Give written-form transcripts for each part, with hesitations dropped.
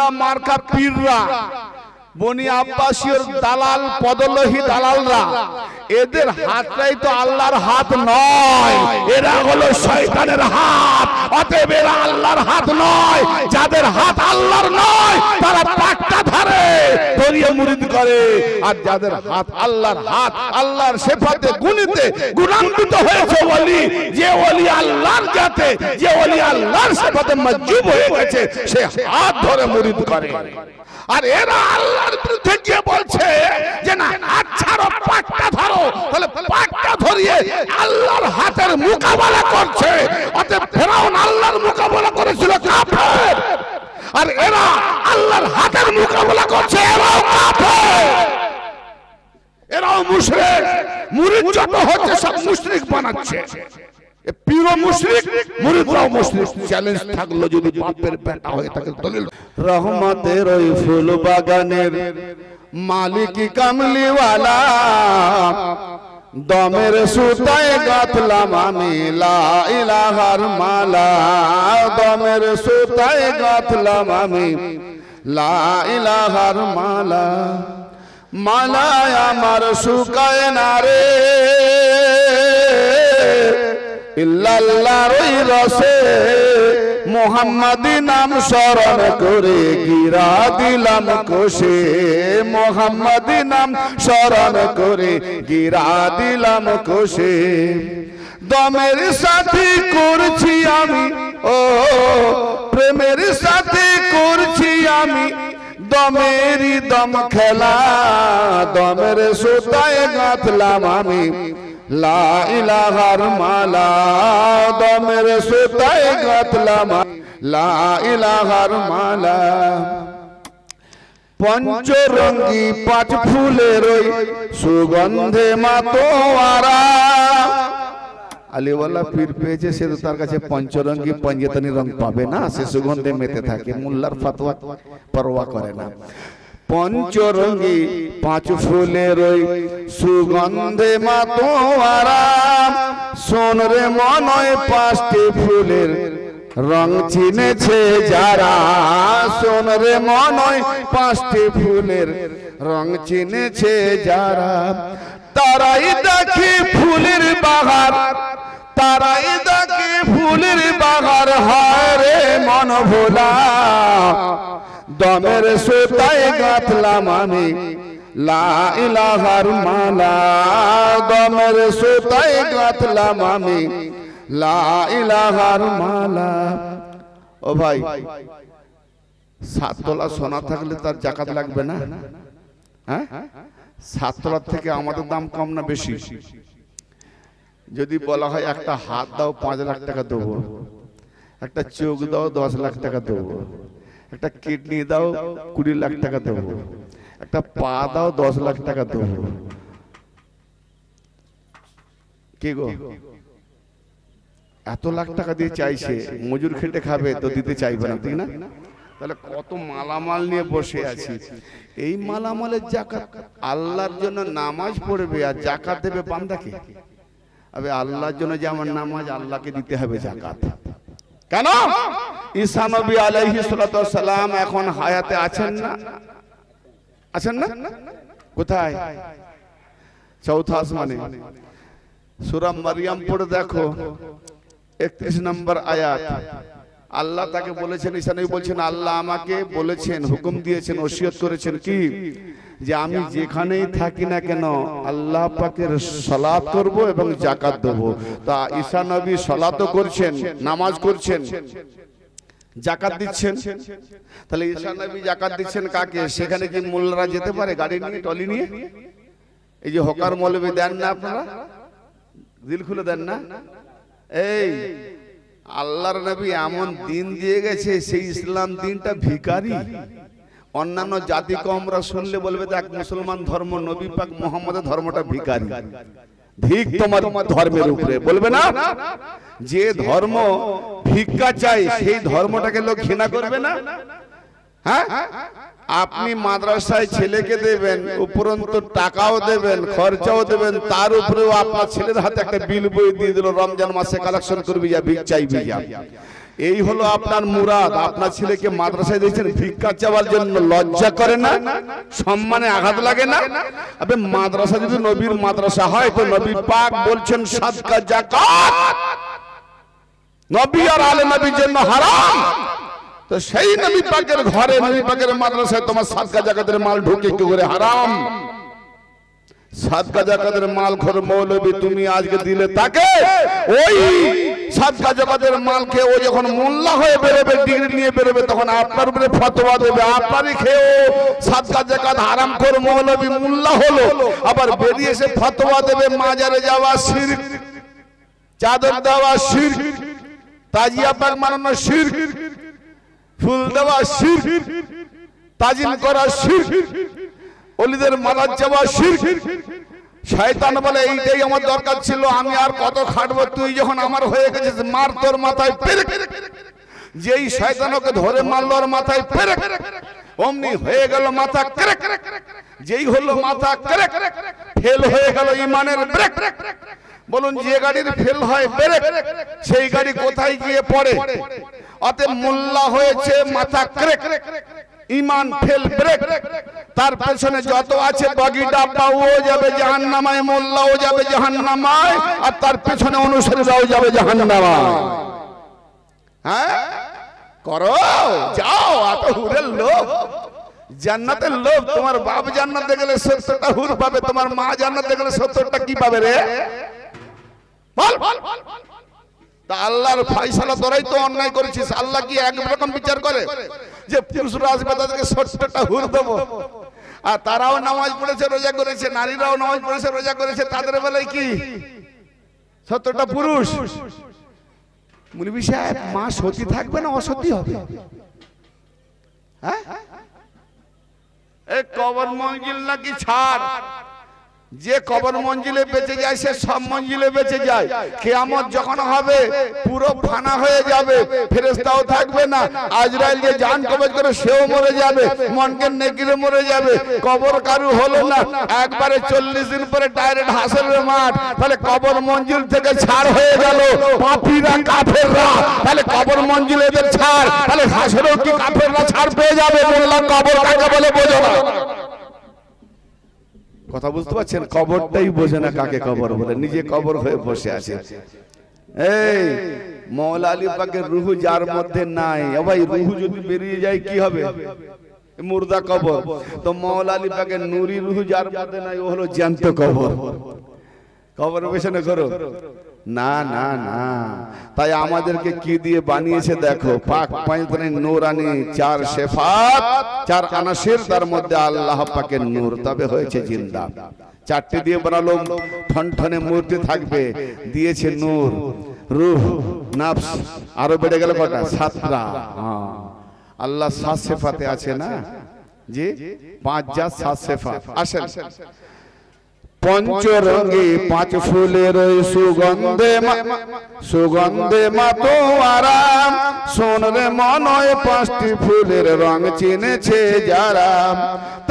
মোল্লা মার্কা পীররা, বনি আব্বাসীর দালাল পদলোহী দালালরা, এদের হাতটাই তো আল্লাহর হাত নয়, এরা হলো শয়তানের হাত। অতএব এরা আল্লাহর হাত নয়। যাদের হাত আল্লাহর নয় তারা পাকটা ধরে ধরিয়ে মুরিদ করে, আর যাদের হাত আল্লাহর হাত, আল্লাহর সিফাতে গুণিতে গুণান্বিত হয়েছে ওলি, যে ওলি আল্লাহর জাতে, যে ওলি আল্লাহর সিফাতে মজজুব হয়ে গেছে, সে হাত ধরে মুরিদ করে। আর এরা আল্লাহর বিরুদ্ধে গিয়ে বলছে যে না, হাত ছাড়ো, পাকটা ধরো। তাহলে পাকটা ধরিয়ে আল্লাহর হাতের মোকাবেলা করছে। অতএব ফেরাউন আল্লাহর মোকাবেলা করেছিল কাফের, আর এরা আল্লাহর হাতের মোকাবেলা করছে, এরাও কাফের, এরাও মুশরিক। মুরিদ যত হচ্ছে সব মুশরিক বানাচ্ছে। পীরও মুশরিক, মুরিদরাও মুশরিক। চ্যালেঞ্জ থাকলো যদি বাপের বেটা হয়ে থাকে দলিল। রহমতের ওই ফুল বাগানের মালিক কামলিওয়ালা, দমের সুতায় গাঁথলাম আমি লা ইলাহার মালা, দমের সুতায় গাঁথলাম আমি লা ইলাহার মালা। মালায় আমার শুকায় না রে ইল্লাল্লাহর ওই রসে, মুহাম্মাদি নাম স্মরণ করে গিরা দিলাম কোষে, মুহাম্মাদি নাম স্মরণ করে গিরা দিলাম কোষে। দমের সাথে করছি আমি, ও প্রেমের সাথে করছি আমি দমেরই দম খেলা, দমের সুতায় গাঁথলাম আমি লা ইলাহার মালা, দমের সুতায় গাঁথলাম লা ইলাহার মালা। পঞ্চরঙ্গী পাঁচ ফুলের ওই সুগন্ধে মাতোয়ারা, আলিওয়ালা পীর পেয়েছে, সে তো তার কাছে পঞ্চরঙ্গী পঞ্জেতনী রং পাবে না, সে সুগন্ধে মেতে থাকে, মোল্লার ফতোয়া পরোয়া করে না। পঞ্চরঙ্গী পাঁচ ফুলের ওই সুগন্ধে মাতোয়ারা, শোন রে মনয় পাঁচটি ফুলের রং চিনেছে যারা, শোন রে মনয় পাঁচটি ফুলের রং চিনেছে যারা। তারাই দেখে ফুলের বাহার, তারাই দেখে ফুলের বাহার, হয় রে মন ভোলা। দমের সুতায় গাঁথলাম আমি লা ইলাহার মালা, দমের সুতায় গাঁথলাম আমি লা ইলাহার মালা। ও ভাই, 7 তোলা সোনা থাকলে তার জাকাত লাগবে না? হ্যাঁ, 7 তোলার থেকে আমাদের দাম কম না বেশি? যদি বলা হয় একটা হাত দাও 5 লাখ টাকা দেবো, একটা চোখ দাও 10 লাখ টাকা দেবো, একটা কিডনি দাও 20 লাখ টাকা দেবো, একটা পা দাও 10 লাখ টাকা দেবো, কি গো এত লাখ টাকা দিয়ে চাইছে, মজুর খেটে খাবে তো দিতে চাইবে না, ঠিক না? তাহলে কত মালামাল নিয়ে বসে আছি। এই মালামালের জাকাত আল্লাহর জন্য নামাজ পড়বে আর জাকাত দেবে বান্দাকে। আবে আল্লাহর জন্য যেমন নামাজ, আল্লাহকে দিতে হবে জাকাত। কেন? ঈসা নবী আলাইহিস সালাতু ওয়াস সালাম এখন হায়াতে আছেন না? আছেন না? কোথায়? চৌথা আসমানে। সূরা মারইয়াম পড়ে দেখো 31 নম্বর আয়াত। আল্লাহ তাকে বলেছেন, ঈসা নবী বলছেন, আল্লাহ আমাকে বলেছেন, হুকুম দিয়েছেন, ওসিয়ত করেছেন কি, যে আমি যেখানেই থাকি না কেন আল্লাহ পাকের সালাত করব এবং যাকাত দেব। তা ঈসা নবী সালাতও করছেন, নামাজ করছেন, যাকাত দিচ্ছেন। তাহলে ঈসা নবী যাকাত দিচ্ছেন কাকে? সেখানে কি মোল্লারা যেতে পারে গাড়ি নিয়ে, টলি নিয়ে? এই যে হকার মৌলবি দেন না আপনারা, দিল খুলে দেন না? এই আল্লাহর নবী এমন দিন দিয়ে গেছে, সেই ইসলাম দিনটা ভিখারি। অন্যান্য জাতি কমরা শুনলে বলবে দেখ মুসলমান ধর্ম, নবী পাক মুহাম্মদের ধর্মটা ভিখারি, ভিক তোমার ধর্মের উপরে, বলবে না? যে ধর্ম ভিক্ষা চাই সেই ধর্মটাকে লোক ঘৃণা করবে না? হ্যাঁ, আপনি মাদ্রাসায় ছেলেকে দেবেন, উপরন্তু টাকাও দেবেন, খরচাও দেবেন, তার উপরেও আপনার ছেলের হাতে একটা বিল বই দিয়ে দিল, রমজান মাসে কালেকশন করবি যা, ভিক চাইবি যা। এই হলো আপনার মুরাদ। আপনার ছেলেকে মাদ্রাসায় দিয়েছেন ভিক্ষা চাওয়ার জন্য, লজ্জা করে না? সম্মানে আঘাত লাগে না? আবে মাদ্রাসা যদি নবীর মাদ্রাসা হয় তো নবী পাক বলছেন সাদকা যাকাত নবী আর আলে নবীর জন্য হারাম। তো সেই নবী পাকের ঘরে, নবী পাকের মাদ্রাসায় তোমার সাদকা যাকাতের মাল ঢুকে কি করে হারাম? সাদকা যাকাতের মাল খোর মৌলবী তুমি আজকে দিলে তাকে, ওই সাদকা যাকাতের মালকে ও যখন মোল্লা হয়ে বেরোবে, ডিগ্রি নিয়ে বেরোবে, তখন আপনার উপরে ফতোয়া দেবে। আপনারই খেয়ে সাদকা যাকাত হারাম খোর মৌলবী মোল্লা হলো, আবার বেরিয়ে এসে ফতোয়া দেবে মাজারে যাওয়া শিরক, চাদর দেওয়া শিরক, তাজিয়া পাক মানানো শিরক, ফুল দেওয়া শিরক, তাজিম করা শিরক, ওলিদের মালা যাওয়া শিরক। শয়তান বলে এইটাই আমার দরকার ছিল, আমি আর কত খাটবো, তুই যখন আমার হয়ে গেছিস মার তোর মাথায় পেরেক। যেই শয়তান ওকে ধরে মারলো ওর মাথায় পেরেক, অমনি হয়ে গেল মাথা ক্রেক। যেই হলো মাথা ক্রেক, ফেল হয়ে গেল ইমানের ব্রেক। বলুন যে গাড়ির ফেল হয় ব্রেক, সেই গাড়ি কোথায় গিয়ে পড়ে? অতএব মোল্লা হয়েছে মাথা ক্রেক, ইমান ফেল ব্রেক, তার পেছনে যত আছে বগি ডাব্বা ও যাবে জাহান্নামায়, মোল্লাও যাবে জাহান্নামায়, আর তার পেছনে অনুসারীরাও যাবে জাহান্নামায়। হ্যাঁ করো, যাও, এত হুরের লোভ, জান্নাতের লোভ। তোমার বাপ জান্নাতে গেলে 70টা হুর পাবে, তোমার মা জান্নাতে গেলে 70টা কি পাবে রে? বল। তা আল্লাহর ফয়সালা তোরাই তো অন্যায় করেছিস। আল্লাহ কি একরকম বিচার করে যে পুরুষরা আসবে তাদেরকে 70টা হুর দেবো, আর তারাও নামাজ পড়েছে রোজা করেছে, নারীরাও নামাজ পড়েছে রোজা করেছে, তাদের বেলায় কি 70টা পুরুষ? মুলবি সাহেব, মা সতী থাকবে না অসতী হবে? হ্যাঁ, এই কবর মঞ্জিল নাকি ছাড়, যে কবর মঞ্জিলে বেঁচে যায় সে সব মঞ্জিলে বেঁচে যায়। কিয়ামত যখন হবে পুরো ফানা হয়ে যাবে, ফেরেশতাও থাকবে না, আজরাইল যে জান কবজ করে সেও মরে যাবে, মনকের নেকিরে মরে যাবে, কবর কারু হলো না, একবারে 40 দিন পরে ডাইরেক্ট হাসরের মাঠ। তাহলে কবর মঞ্জিল থেকে ছাড় হয়ে গেল পাপীরা কাফেররা, তাহলে কবর মঞ্জিল এদের ছাড়, তাহলে হাসরেও কি কাফেররা ছাড় পেয়ে যাবে? মোল্লা কবর কাকে বলে বোঝো না। কথা বুঝতে পারছেন? কবরটাই বোঝে না কাকে কবর বলে, নিজে কবর হয়ে বসে আছে। এই মওলা আলী পাকের রূহ যার মধ্যে নাই, ও ভাই রূহ যদি বেরিয়ে যায় কি হবে? মুর্দা কবর। তো মওলা আলী পাকের নূরি রূহ যার মধ্যে নাই, ও হলো জ্যান্ত কবর। কবর পেছনে করো না না না। তাই আমাদেরকে কি দিয়ে বানিয়েছে দেখো, পাক পয়গম্বরে নূরানি, 4 সিফাত, 4 আনাসির, তার মধ্যে আল্লাহ পাকের নূর, তবে হয়েছে জিন্দা। 4টে দিয়ে বানালো, ঠনঠনে মূর্তি থাকবে, দিয়েছে নূর, রূহ, নফস, আরো বেড়ে গেল কটা? 7টা। আল্লাহ 7 সিফাতে আছে না জি, 5 যা 7 সিফাত। আসেন, পঞ্চরঙ্গী 5 ফুলের সুগন্ধে, সুগন্ধে মাতো আরাম, শোন রে মনয় 5টি ফুলের রং চিনেছে যারা,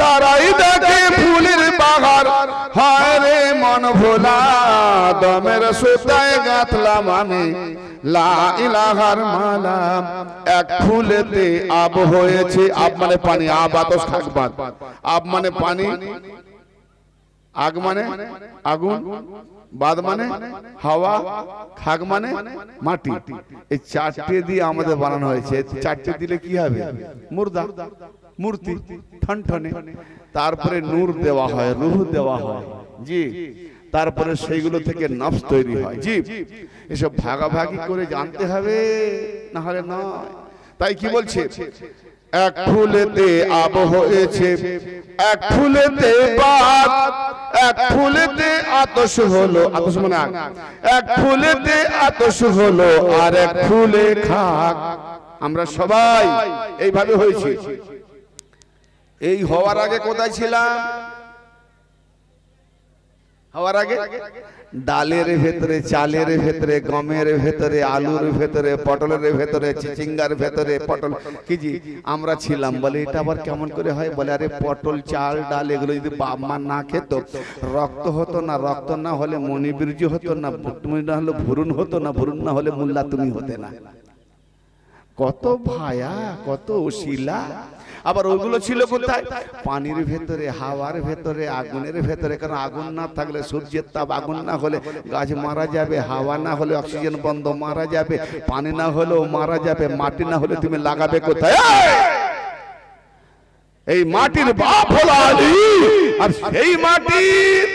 তারাই দেখে ফুলের বাহার, হয় রে মন ভোলা, দমের সুতায় গাঁথলাম আমি লা ইলাহার মালা। এক ফুলেতে আব হয়েছে, আব মানে পানি, আব আতশ খাকবাত, আব মানে পানি, আগ মানে আগুন, বাদ মানে হাওয়া, খাক মানে মাটি। এই 4টে দিয়ে আমাদের বানানো হয়েছে। 4টে দিলে কি হবে? মুর্দা, মূর্তি, ঠনঠনে। তারপরে নূর দেওয়া হয়, রূহ দেওয়া হয় জি, তারপরে সেইগুলো থেকে নফস তৈরি হয় জি। এসব ভাগাভাগি করে জানতে হবে, না হলে নয়। তাই কি বলছে? এক ফুলেতে আব হয়েছে, এক ফুলেতে বাত, এক ফুলেতে আতশ হলো, আতশ মানে আগ, এক ফুলেতে আতশ হলো, আর এক ফুলে খাক। আমরা সবাই এইভাবে হয়েছি। এই হওয়ার আগে কোথায় ছিলাম? হওয়ার আগে ডালের ভেতরে, চালের ভেতরে, গমের ভেতরে, আলুর ভেতরে, পটলের ভেতরে, চিচিঙ্গার ভেতরে, পটল কি জি আমরা ছিলাম। বলে এটা আবার কেমন করে হয়? বলে আরে পটল, চাল, ডাল এগুলো যদি বাপ মা না খেত রক্ত হতো না, রক্ত না হলে মণিবীর্য হতো না, তুমি না হলে ভুরুন হতো না, ভুরুন না হলে মোল্লা তুমি হতে না। কত ভায়া, কত ওসিলা। আবার ওগুলো ছিল কোথায়? পানির ভেতরে, হাওয়ার ভেতরে, আগুনের ভেতরে। কারণ আগুন না থাকলে, সূর্যের তাপ, আগুন না হলে গাছ মারা যাবে, হাওয়া না হলে অক্সিজেন বন্ধ, মারা যাবে, পানি না হলেও মারা যাবে, মাটি না হলে তুমি লাগাবে কোথায়? এই মাটির বাপ হলো আলী, আর সেই মাটির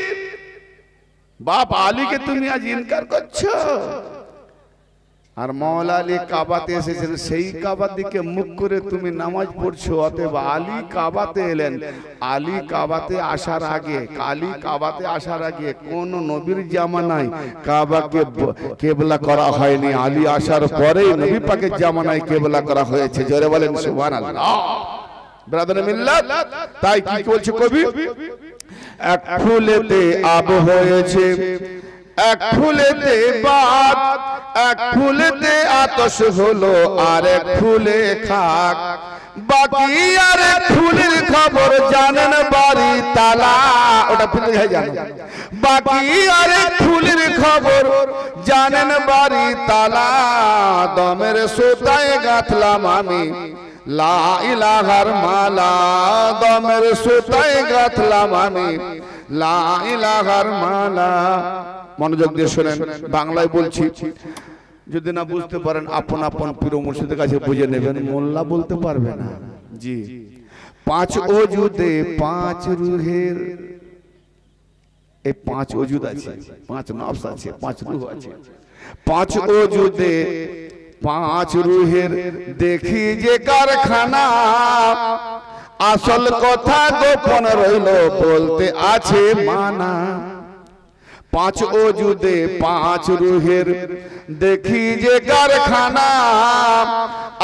বাপ আলীকে তুমি আজ ইনকার করছো। আর মওলা আলী কাবাতে এসেছেন, সেই কাবার দিকে মুখ করে তুমি নামাজ পড়ছো। অতএব আলী কাবাতে এলেন। আলী কাবাতে আসার আগে, আলী কাবাতে আসার আগে কোন নবীর জামানায় কাবাকে কেবলা করা হয়নি। আলী আসার পরেই নবী পাকের জামানায় কেবলা করা হয়েছে। জোরে বলেন সুবহানাল্লাহ। ব্রাদার মিল্লাত, তাই কি বলছে কবি? এক ফুলেতে আব হয়েছে, এক ফুলেতে বাত, এক ফুলেতে আতশ হলো, আর এক ফুলে খাক। বাকি আর এক ফুলের খবর জানেন বাড়ি তালা। ওটা ফুলে জানো। বাকি আর এক ফুলের খবর জানেন বাড়ি তালা। দমের সোতায় গাঁথলাম আমি লা ইলাহার মালা। দমের সোতায় গাঁথলাম আমি লা ইলাহার মালা। মনোযোগ দিয়ে শোনেন, বাংলায় বলছি, যদি না বুঝতে পারেন আপন আপন পীর মুর্শিদের কাছে বুঝে নেবেন, মোল্লা বলতে পারবে না। জি, পাঁচ ওজুদে পাঁচ রুহের, এই পাঁচ ওজুদ আছে, পাঁচ নফস আছে, পাঁচ রুহ আছে। পাঁচ ওজুদে পাঁচ রুহের দেখি যে কারখানা, আসল কথা গোপন রইল বলতে আছে মানা। পাঁচ ওজুদে পাঁচ রুহের দেখি যে কারখানা,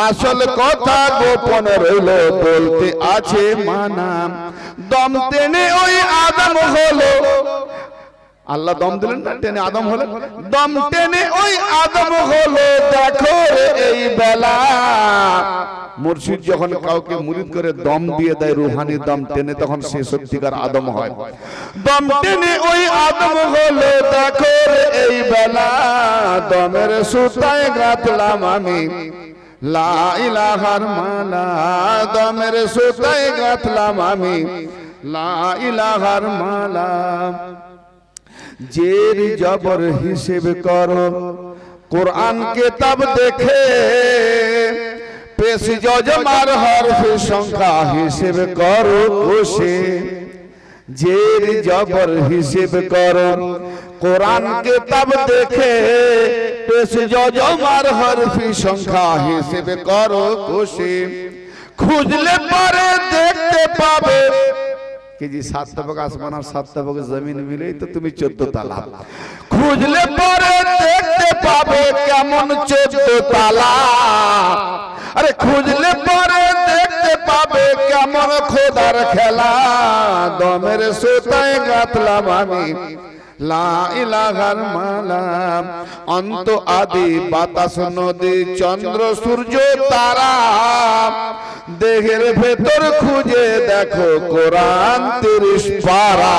আসল কথা গোপন রইল বলতে আছে মানা। দম টেনে ওই আদম হলো, আল্লাহ দম দিলেন না, টেনে আদম হলেন। দম টেনে ওই আদম হলো, দেখো এই বেলা। মুর্শিদ যখন কাউকে মুরিদ করে দম দিয়ে দেয়, রুহানি দম টেনে, তখন সে সত্যিকার আদম হয়। দম টেনে ওই আদম হলো, দেখো এই বেলা। দমের সুতায় গাঁথলাম আমি লা ইলাহার মালা। দমের সুতায় গাঁথলাম আমি লা ইলাহার মালা। জের জবর হিসেব করো কোরআন কিতাব দেখে, পেশ যজমার হরফ সংখ্যা হিসেব করো কোষে। জের জবর হিসেব করো কোরআন কিতাব দেখে, পেশ যজমার হরফ সংখ্যা হিসেব করো কোষে। খুঁজলে পরে দেখতে পাবে कि जी 7 तबक आसमान और 7 तबक जमीन मिले तो तुम्हें 14 ताला। खुजले परे देखते पाबे केमन 14 ताला। अरे खुजले परे देखते पाबे केमन खोदार खेला। दमेर सोताय गाथलाम आमी ला इलाहार माला। अंत आदि बातास नदी चंद्र सूर्य तारा, देहेर भेतर खुजे देखो कुरान 30 पारा।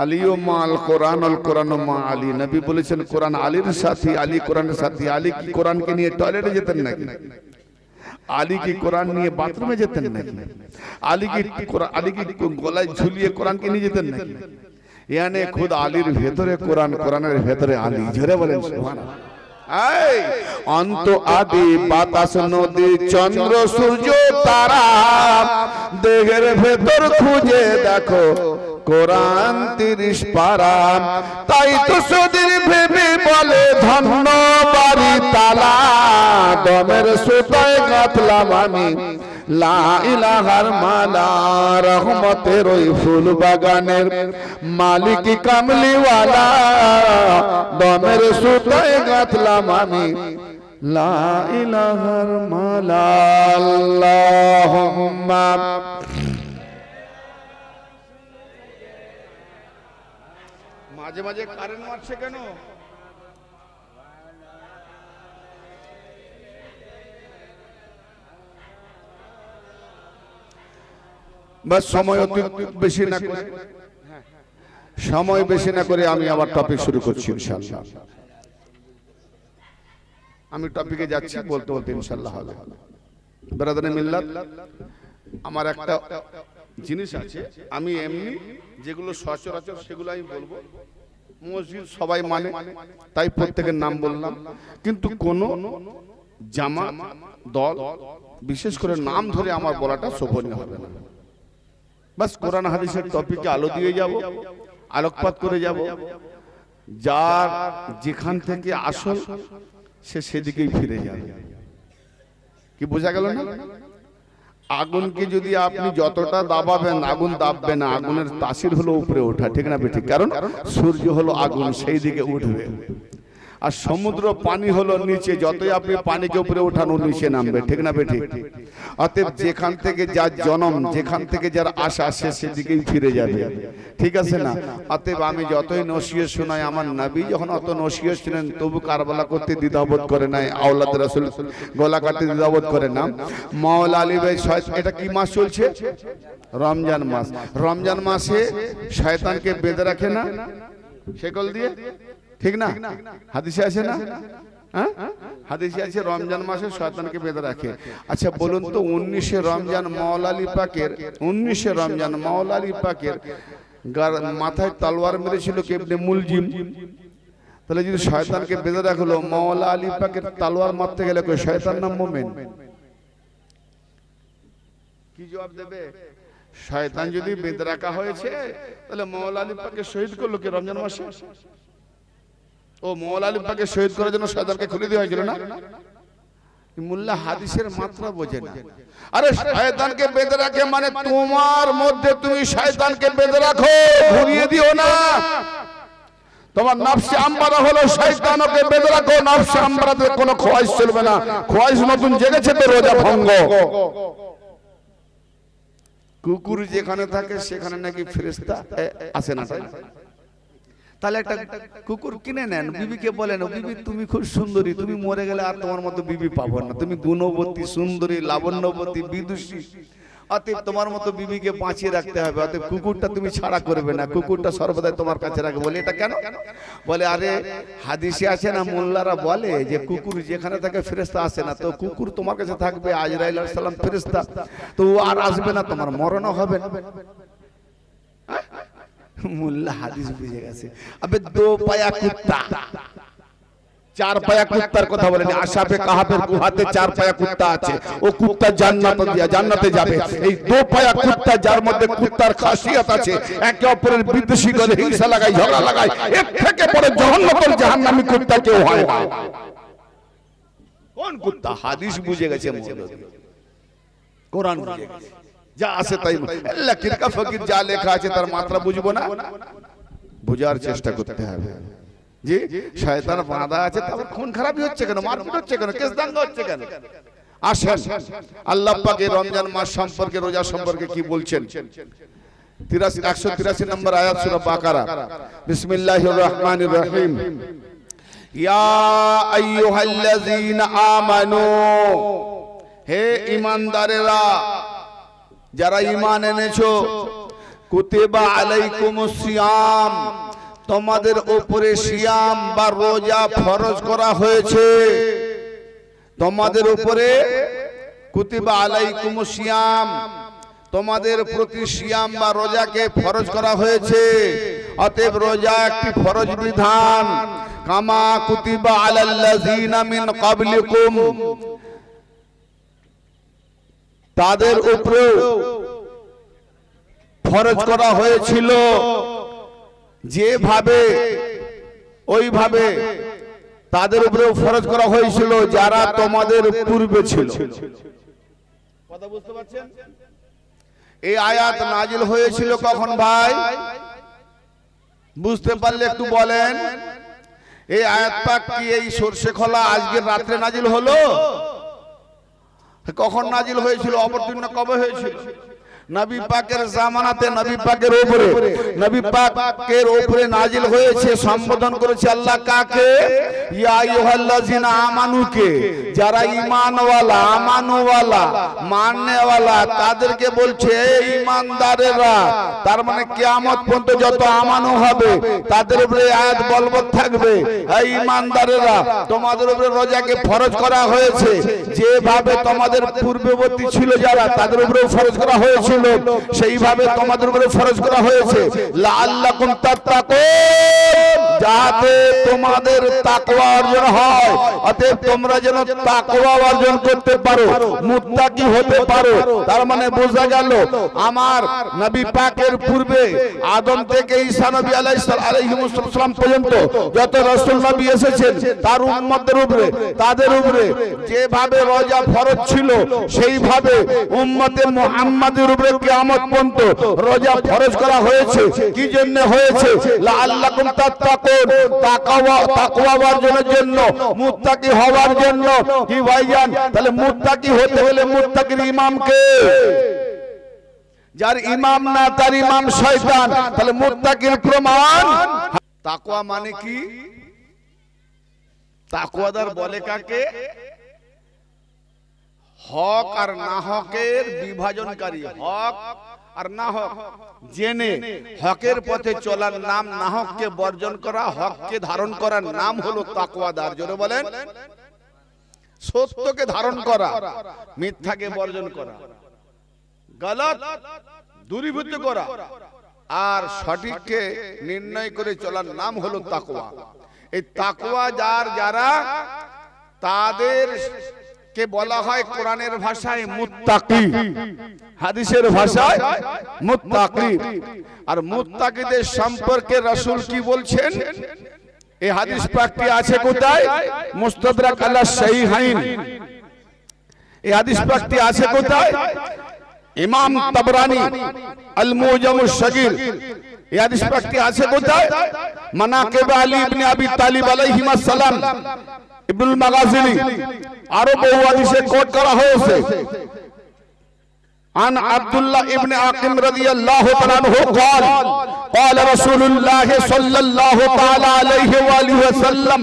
আলিও মাল কোরআন আল কোরআন মা আলী। নবী বলেছেন কোরআন আলীর সাথী, আলী কোরআনের সাথী। আলী কি কোরআনকে নিয়ে টয়লেটে যেতেন নাকি? আলী কি কোরআন নিয়ে বাথরুমে যেতেন নাকি? আলী কি গলায় ঝুলিয়ে কোরআনকে নিয়ে যেতেন নাকি? यानी खुद आलीर भेतरे कुरान, कुरानेर भेतरे आली। झरे बोलें सुबहानाल्लाह। अंत आदि बातास नदी चंद्र सूर्य तारा, देहेर भेतर खुजे देखो कुरान 30 पारा। ताई तो सुधीर भेबे बोले धन्य बाड़ी ताला। दमेर सुताय गाथलाम आमी ला इलाहार माला। रहमतेर ओई फुल बागानेर मालिक कामली वाला। दमेर सुताय गाथलाम आमी ला इलाहार माला। अल्लाहुम्मा মাঝে মাঝে কারেন্ট মারছে কেন? बस समय বেশি না করে, সময় বেশি না করে আমি আবার টপিক শুরু করছি ইনশাআল্লাহ। আমি টপিকে যাচ্ছি, বলতে বলতে ইনশাআল্লাহ হবে। ব্রাদারে মিল্লাত, আমার একটা জিনিস আছে, আমি এমনি যেগুলো সচরাচর সেগুলো আমি বলবো। মসজিদ সবাই মানে, তাই প্রত্যেকের নাম বললাম, কিন্তু কোন জামাত দল বিশেষ করে নাম ধরে আমার বলাটা শোভনীয় হবে না। বাস কোরআন হাদিসের টপিকে আলো দিয়ে যাব, আলোকপাত করে যাব, যার যেখান থেকে আসল সে সেদিকেই ফিরে যাবে। কি বোঝা গেল না? আগুনকে যদি আপনি যতটা দাবাবেন আগুন দাববে না, আগুনের তাসির হলো উপরে ওঠা, ঠিক না বেঠিক? কারণ সূর্য হলো আগুন, সেই দিকে উঠবে। আর সমুদ্র পানি হলো নিচে, যতই আপনি পানিকে উপরে ওঠানো নিচে নামবে, ঠিক না বেঠিক? অতএব যেখান থেকে যার জন্ম, যেখান থেকে যার আশা, সে সেদিকেই ফিরে যাবে, ঠিক আছে না? অতএব আমি যতই নসিহত শোনাই, আমার নবী যখন অত নসিহত ছিলেন তবু কারবালা করতে দ্বিধাবোধ করে নাই, আওলাদ রাসূল গলা কাটতে দ্বিধাবোধ করে না। মাওলা আলী ভাই, এটা কি মাস চলছে? রমজান মাস। রমজান মাসে শয়তানকে বেঁধে রাখে না শেকল দিয়ে, ঠিক না? হাদিসে আছে না? হ্যাঁ, হাদিসে আছে রমজান মাসে শয়তানকে বেঁধে রাখে। আচ্ছা বলুন তো, 19শে রমজান মাওলা আলী পাকের, 19শে রমজান মাওলা আলী পাকের মাথায় তলোয়ার মেরেছিল কে? ইবনে মুলজিম। তাহলে যদি শয়তানকে বেঁধে রাখলো, মাওলা আলী পাকের তলোয়ার মারতে গেলে কই শয়তান না মুমিন? কি জবাব দেবে? শয়তান যদি বেঁধে রাখা হয়েছে, তাহলে মাওলা আলী পাককে শহীদ করলো কে রমজান মাসে? ও মাওলা আলী পাককে শহীদ করার জন্য শয়তানকে খুলে দেওয়া হয়েছিল না? মোল্লা হাদিসের মাত্রা বোঝে না। আরে শয়তানকে বেঁধে রাখে মানে তোমার মধ্যে তুমি শয়তানকে বেঁধে রাখো, ঘুরিয়ে দিও না। তোমার নফসে আমবারা হলো, শয়তানকে বেঁধে রাখো। নফসে আমবারাতে কোনো খোয়াইশ চলবে না। খোয়াইশ নতুন জেগেছে তো রোজা ভঙ্গ। কুকুর যেখানে থাকে সেখানে নাকি ফেরেশতা আসে না, তাই না? তাহলে একটা কুকুর কিনে নেন, বিবিকে বলেন, বিবি তুমি খুব সুন্দরী, তুমি মরে গেলে আর তোমার মতো বিবি পাবো না, তুমি গুণবতী, সুন্দরী, লাবণ্যবতী, বিদুষী। অতএব তোমার মতো বিবিকে বাঁচিয়ে রাখতে হবে। অতএব কুকুরটা তুমি ছাড়া করবে না, কুকুরটা সর্বদাই তোমার কাছে রাখবে। বলে এটা কেন? বলে আরে হাদিসে আছে না, মোল্লারা বলে যে কুকুর যেখানে থাকে ফেরেশতা আসে না, তো কুকুর তোমার কাছে থাকবে, আজরাইল আলাইহিস সালাম ফেরেশতা, তো ও আর আসবে না, তোমার মরণও হবে না। মোল্লা হাদিস বুঝে গেছে। আবে দো পায়া কুত্তা, চার পায়া কুত্তার কথা বলেন। আশাবে কাহাবের গুহাতে চার পায়া কুত্তা আছে, ও কুত্তা জান্নাতে যাবে। এই দো পায়া কুত্তা, যার মধ্যে কুত্তার খাসিয়ত আছে, একে অপরের বিদ্বেষী করে, হিংসা লাগায়, ঝগড়া লাগায়, এর থেকে পরে জাহান্নামের জাহান্নামী কুত্তা কেউ হয় না। কোন কুত্তা? হাদিস বুঝে গেছে, কোরআন বুঝে গেছে, যা আছে তাই। আল্লাহ কিরকা ফকির যা লেখা আছে তার মাত্রা বুঝবো না, বোঝার চেষ্টা করতে হবে। জি, শয়তান বাঁধা আছে, তারপর খুন খারাপি হচ্ছে কেন, মারপিট হচ্ছে কেন, কেস দাঙ্গা হচ্ছে কেন? আসেন আল্লাহ পাক এই রমজান মাস সম্পর্কে, রোজা সম্পর্কে কি বলছেন। 183 নম্বর আয়াত সূরা বাকারা। বিসমিল্লাহির রহমানির রহিম। ইয়া আইয়ুহাল্লাযীনা আমানু, হে ঈমানদারেরা, যারা ঈমান এনেছো, কুতিবা আলাইকুমুস সিয়াম, তোমাদের উপরে সিয়াম বা রোজা ফরজ করা হয়েছে। তোমাদের উপরে কুতিবা আলাইকুমুস সিয়াম, তোমাদের প্রতি সিয়াম বা রোজাকে ফরজ করা হয়েছে। অতএব রোজা একটি ফরজ বিধান। কামা কুতিবা আলাল্লাযীনা মিন ক্বাবলিকুম, তাদের উপরে ফরজ করা হয়েছিল যেভাবে, ওইভাবে তাদের উপরেও ফরজ করা হয়েছিল যারা তোমাদের পূর্বে ছিল। কথা বুঝতে পারছেন? এই আয়াত নাজিল হয়েছিল কখন ভাই? বুঝতে পারলে একটু বলেন। এই আয়াত পাক কি এই সরষে খোলা আজকের রাত্রে নাজিল হলো? কখন নাজিল হয়েছিল? অবতীর্ণ কবে হয়েছিল? নবী পাকের জামানাতে নবী পাকের উপরে নাজিল হয়েছে, সম্বোধন করেছে আল্লাহ কাকে? ইয়া আইয়ুহাল্লাযিনা আমানুকে, যারা ঈমানওয়ালা, আমানুওয়ালা, মাননেওয়ালা, তাদেরকে বলছে এই ঈমানদারেরা। তার মানে কিয়ামত পর্যন্ত যত আমানু হবে তাদের উপরে আয়াত বলবৎ থাকবে। এই ঈমানদারেরা, তোমাদের উপরে রোজাকে ফরজ করা হয়েছে, যেভাবে তোমাদের পূর্ববর্তী ছিল যারা তাদের উপরে ফরজ করা হয়েছিল, সেইভাবে তোমাদের উপরে ফরজ করা হয়েছে। লাআল্লাকুম তাত্তাকুন, যাতে তোমাদের তাকওয়া অর্জন হয়। অতএব তোমরা যেন তাকওয়া অর্জন করতে পারো, মুত্তাকি হতে পারো। তার মানে বোঝা গেল আমার নবী পাকের পূর্বে আদম থেকে ঈসা নবী আলাইহিস সালাম পর্যন্ত যত রাসূল নবী এসেছেন তার উম্মতের উপরে, তাদের উপরে যেভাবে রোজা ফরজ ছিল সেইভাবে উম্মতে মুহাম্মাদের উপরে কিয়ামত পর্যন্ত রোজা ফরজ করা হয়েছে। কি জন্য হয়েছে? লাআল্লাকুম তাত্তাকুন, তাকওয়া অর্জনের জন্য, মুত্তাকি হওয়ার জন্য। কি ভাইজান, তাহলে মুত্তাকি হতে হলে মুত্তাকির ইমাম কে? যার ইমাম না তার ইমাম শয়তান। তাহলে মুত্তাকির প্রমাণ তাকওয়া মানে কি? তাকওয়াদার বলে কাকে? হক আর না হকের বিভাজনকারী। হক আর না হক জেনে হকের পথে চলার নাম, না হককে বর্জন করা, হককে ধারণ করার নাম হলো তাকওয়াদার। জোরে বলেন। সত্যকে ধারণ করা, মিথ্যাকে বর্জন করা, গলত দূরীভূত করা আর সঠিককে নির্ণয় করে চলার নাম হলো তাকওয়া। এই তাকওয়া যারা, তাদের কে বলা হয় কোরআনের ভাষায় মুত্তাকি, হাদিসের ভাষায় মুত্তাকি। আর মুত্তাকিদের সম্পর্কে রাসূল কি বলছেন? এই হাদিস পাকটি আছে কোথায়? মুস্তাদরাক আলা সাহিহাইন। এই হাদিস পাকটি আছে কোথায়? ইমাম তাবরানী আল মুজামুস সগীর। এই হাদিস পাকটি আছে কোথায়? মানাকিব আলী ইবনে আবি তালিব আলাইহিস সালাম, ইবনুল মাগাজিনী। আরো বহু হাদিসে কোট করা হয়েছে। عن عبد الله ابن عاقم رضي الله تعالى عنه قال قال رسول الله صلى الله تعالى عليه وآله وسلم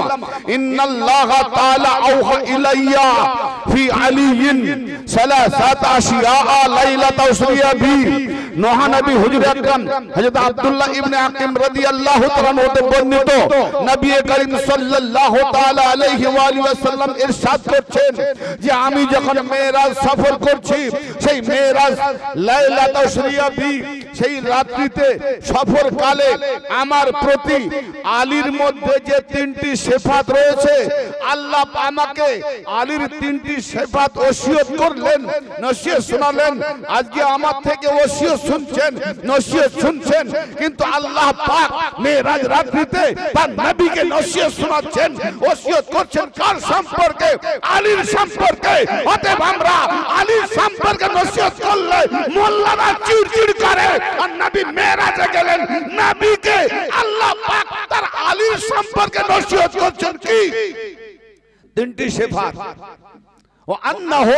إن الله تعالى أوحى إلي في علي ثلاثة أشياء ليلة أسري بي। নোহা নবী হুজুর আকরাম হযরত আব্দুল্লাহ ইবনে আকিম রাদিয়াল্লাহু তাআলা হতে বর্ণিত, নবী করিম সাল্লাল্লাহু তাআলা আলাইহি ওয়া আলিহি ওয়াসাল্লাম ইরশাদ করছেন যে আমি যখন মেরাজ সফর করছি, সেই মেরাজ লাইলাত আশরিয়া বি, সেই রাত্রিতে সফর কালে আমার প্রতি আলীর মধ্যে যে তিনটি সিফাত রয়েছে, আল্লাহ আমাকে আলীর তিনটি সিফাত ওসিয়ত করলেন, নসিহত শোনালেন। আজকে আমার থেকে ওসিয়ত শুনছেন, নসিহত শুনছেন, কিন্তু আল্লাহ পাক মেরাজ রাত্রিতে তার নবীকে নসিহত শোনাচ্ছেন, ওসিয়ত করছেন কার সম্পর্কে? আলীর সম্পর্কে। অতএব আমরা আলীর সম্পর্কে নসিহত করলে মোল্লারা চিড়চিড় করে, আর নবী মেরাজে গেলেন, নবীকে আল্লাহ পাক তার আলীর সম্পর্কে নসিহত করছেন কি? তিনটি সিফাত। وأنه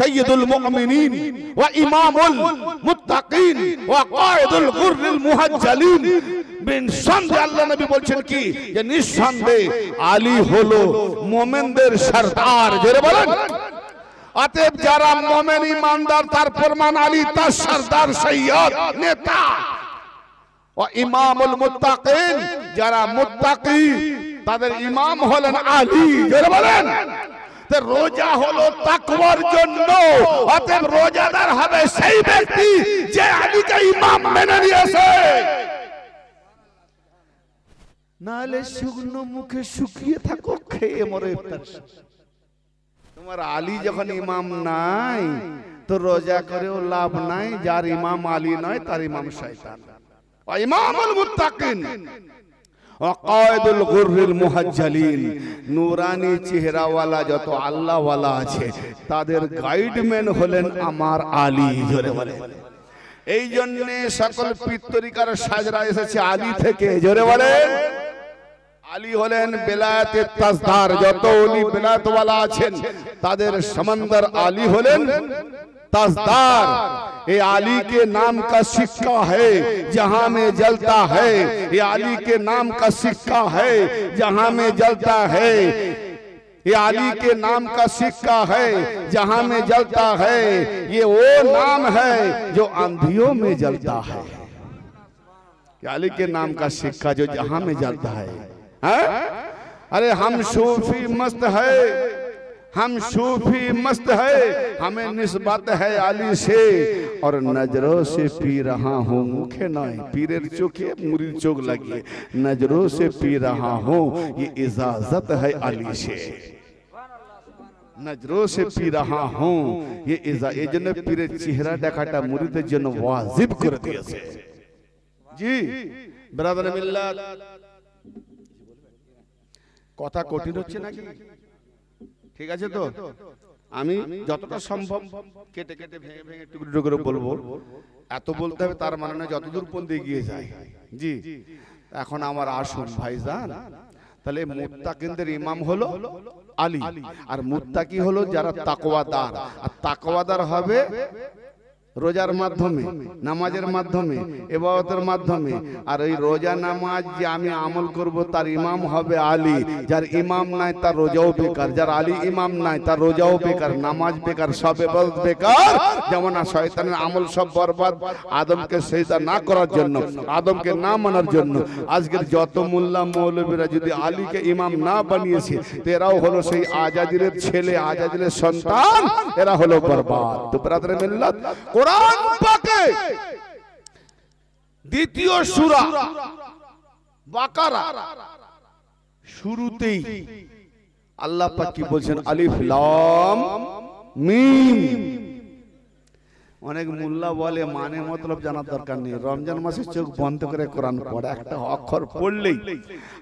سيد المؤمنين وإمام المتقين وقائد الغر المهجلين। নিঃসন্দেহে আল্লাহ নবী বলছেন কি? যে নিঃসন্দেহে আলী হলো মুমিনদের সরদার। জোরে বলেন। অতএব যারা মুমিন ইমানদার তার প্রমাণ আলী তার সরদার, সৈয়দ, নেতা। ও ইমামুল মুত্তাকিন, যারা মুত্তাকি তাদের ইমাম হলেন আলী। জোরে বলেন। রোজা হলো তাকওয়ার জন্য। অতএব রোজাদার হবে সেই ব্যক্তি যে আলীকে ইমাম মেনে নিয়েছে। নালে শুকনো মুখে শুকিয়ে থাকো, খেয়ে মরে ইফতার। তোমার আলী যখন ইমাম নাই তো রোজা করেও লাভ নাই। যার ইমাম আলী নয় তার ইমাম শয়তান। ইমামুল মুত্তাকিন ওয়াকায়েদুল গুররিল মুহাজ্জালিন, নূরানি চেহারাওয়ালা যত আল্লাহওয়ালা আছে তাদের গাইডম্যান হলেন আমার আলী। জোরে বলেন। এই জন্য সকল পিত্তরিকার সাজরা এসেছে আলী থেকে। জোরে বলেন। আলী হলেন বেলায়েতের তাজদার। যত ওলি বেলায়েতওয়ালা আছেন তাদের সমন্দর আলী হলেন ताजदार। ये आली के नाम का सिक्का है जहां में जलता है, ये आली के नाम का सिक्का है जहां में जलता है, ये आली के नाम का सिक्का है जहां में जलता है। ये वो नाम है जो आंधियों में जलता है। आली के नाम का सिक्का जो जहां में जलता है। अरे हम सूफी मस्त है, हम सूफी मस्त है, हमें निस्बत है आली से, और नजरों से पी रहा हूँ, मुखे नहीं पीरेर चोखे मुरीद चोख लगी, नजरों से पी रहा हूँ, ये इजाजत है आली से। नजरों से पी रहा हूँ ये जन पीरेर चेहरा देखाटा मुरीদের জন্য ওয়াজিব করে দিয়েছে। জি ব্রাদার মিল্লাত, কথা কঠিন হচ্ছে নাকি? ঠিক আছে তো? আমি যতটা সম্ভব কেটে কেটে ভেঙে ভেঙে টুকরো টুকরো বলবো। এত বলতে হবে তার মানে না যতদূর পর্যন্ত এগিয়ে যায়। জি এখন আমার আসুন ভাইজান, তাহলে মুত্তাকিনদের ইমাম হলো আলী, আর মুত্তাকি হলো যারা তাকওয়াদার। আর তাকওয়াদার হবে রোজার মাধ্যমে, নামাজের মাধ্যমে, ইবাদতের মাধ্যমে। আর এই রোজা নামাজ যে আমি আমল করব তার ইমাম হবে আলী। যার ইমাম নাই তার রোজাও বেকার, যার আলী ইমাম নাই তার রোজাও বেকার, নামাজ বেকার, সব ইবাদত বেকার। যেমন শয়তানের আমল সব বরবাদ আদমকে সেজদা না করার জন্য, আদমকে না মানার জন্য। আজকের যত মোল্লা মৌলবীরা যদি আলীকে ইমাম না বানিয়েছে, তো এরাও হলো সেই আজাদিলের ছেলে, আজাদিলের সন্তান, এরা হলো বরবাদ। তো ব্রাদার মিল্লাত, কোরআন পাকে দ্বিতীয় সূরা বাকারা শুরুতেই আল্লাহ পাক কি বলছেন? আলিফ লাম মিম। অনেক মোল্লা বলে মানে মতলব জানার দরকার নেই, রমজান মাসে চোখ বন্ধ করে কোরআন পড়ে, একটা অক্ষর পড়লেই।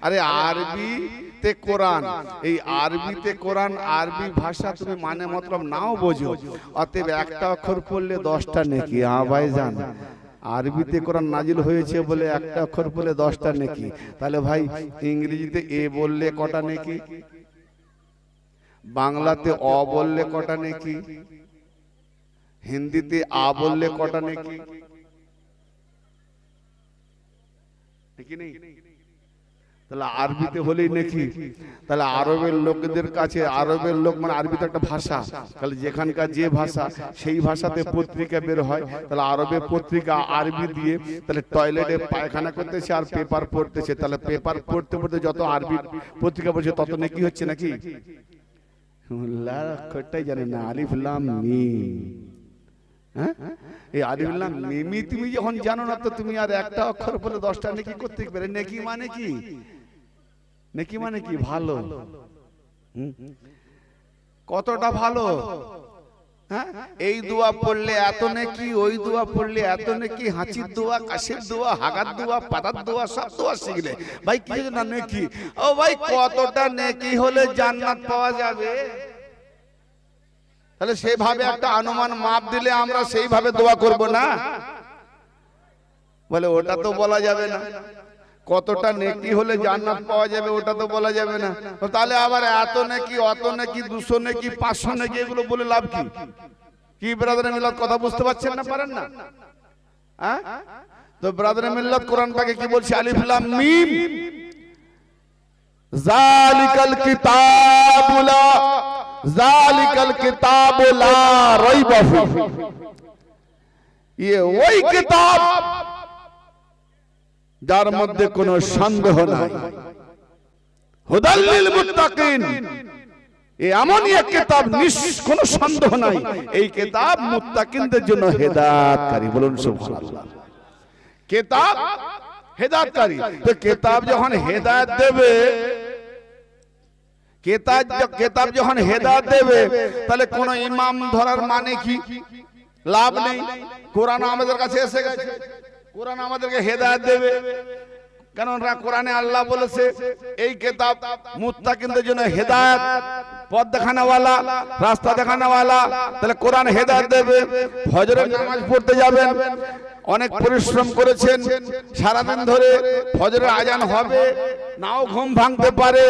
আরে আরবিতে কোরআন, এই আরবিতে কোরআন, আরবি ভাষা তুমি মানে মতলব নাও বোঝো, অতএব একটা অক্ষর পড়লে 10টা নেকি। হ্যাঁ ভাইজান, আরবিতে কোরআন নাজিল হয়েছে বলে একটা অক্ষর পড়লে 10টা নেকি। তাহলে ভাই ইংরেজিতে এ বললে কটা নেকি, বাংলাতে অ বললে কটা নেকি, হিন্দিতে আ বললে কটা নেকি? নাকি নেই? তাহলে আরবিতে হলেই নাকি। তাহলে আরবের লোকদের কাছে, আরবের লোক মানে আরবি তো একটা ভাষা, তাহলে যেখানকার যে ভাষা সেই ভাষাতে পত্রিকা বের হয়। তাহলে আরবের পত্রিকা আরবি দিয়ে, তাহলে টয়লেটে পায়খানা করতেছে আর পেপার পড়তেছে, তাহলে পেপার পড়তে পড়তে যত আরবি পত্রিকা পড়ছে তত নাকি হচ্ছে নাকি? লাখটাই জানে না আলিফ লাম মিম। এই আলিফ লাম মিম তুমি যখন জানো না, তো তুমি আর একটা অক্ষর বলে 10টা নেকি করতে পারে। নেকি মানে কি? নেকি মানে কি? ভালো। কতটা ভালো? হ্যাঁ, এই দোয়া পড়লে এত নেকি, ওই দোয়া পড়লে এত নেকি, হাঁচির দোয়া, কাশির দোয়া, হাগার দোয়া, পাতার দোয়া, সব দোয়া শিখলে ভাই কি না নেকি? ও ভাই কতটা নেকি হলে জান্নাত পাওয়া যাবে? তাহলে সেইভাবে একটা অনুমান মাপ দিলে আমরা সেইভাবে দোয়া করব না? বলে ওটা তো বলা যাবে না। কতটা নেকি হলে জান্নাত পাওয়া যাবে ওটা তো বলা যাবে না। তাহলে আবার এত নেকি, অত নেকি, 200 নেকি, 500 নেকি, এগুলো বলে লাভ কি? কি ব্রাদার মিল্লাত কথা বুঝতে পারছেন না? পারেন না? হ্যাঁ, তো ব্রাদার মিল্লাত কোরআন পাকে কি বলছে? আলিফ লাম মিম, যালিকাল কিতাবু লা, যালিকাল কিতাবু লা রাইবা ফিহি। ये वही किताब যার মধ্যে কোনো সন্দেহ নাই। হুদাল লিল মুত্তাকিন, এই এমনই এক কিতাব কোনো সন্দেহ নাই, এই কিতাব মুত্তাকিনদের জন্য হেদায়েতকারী। বলুন সুবহানাল্লাহ। কিতাব হেদায়েতকারী। তো কিতাব যখন হেদায়েত দেবে, কিতাব যখন হেদায়েত দেবে, তাহলে কোন ইমাম ধরার মানে কি? লাভ নেই। কোরআন আমাদের কাছে এসে গেছে, কোরআন আমাদেরকে হেদায়েত দেবে। কেননা কোরআনে আল্লাহ বলেছে এই কিতাব মুত্তাকিনদের জন্য হেদায়েত, পথ দেখানোওয়ালা, রাস্তা দেখানোওয়ালা। তাহলে কোরআন হেদায়েত দেবে। ফজরের নামাজ পড়তে যাবেন, অনেক পরিশ্রম করেছেন সারাদিন ধরে, ফজরের আজান হবে, নাও ঘুম ভাঙতে পারে,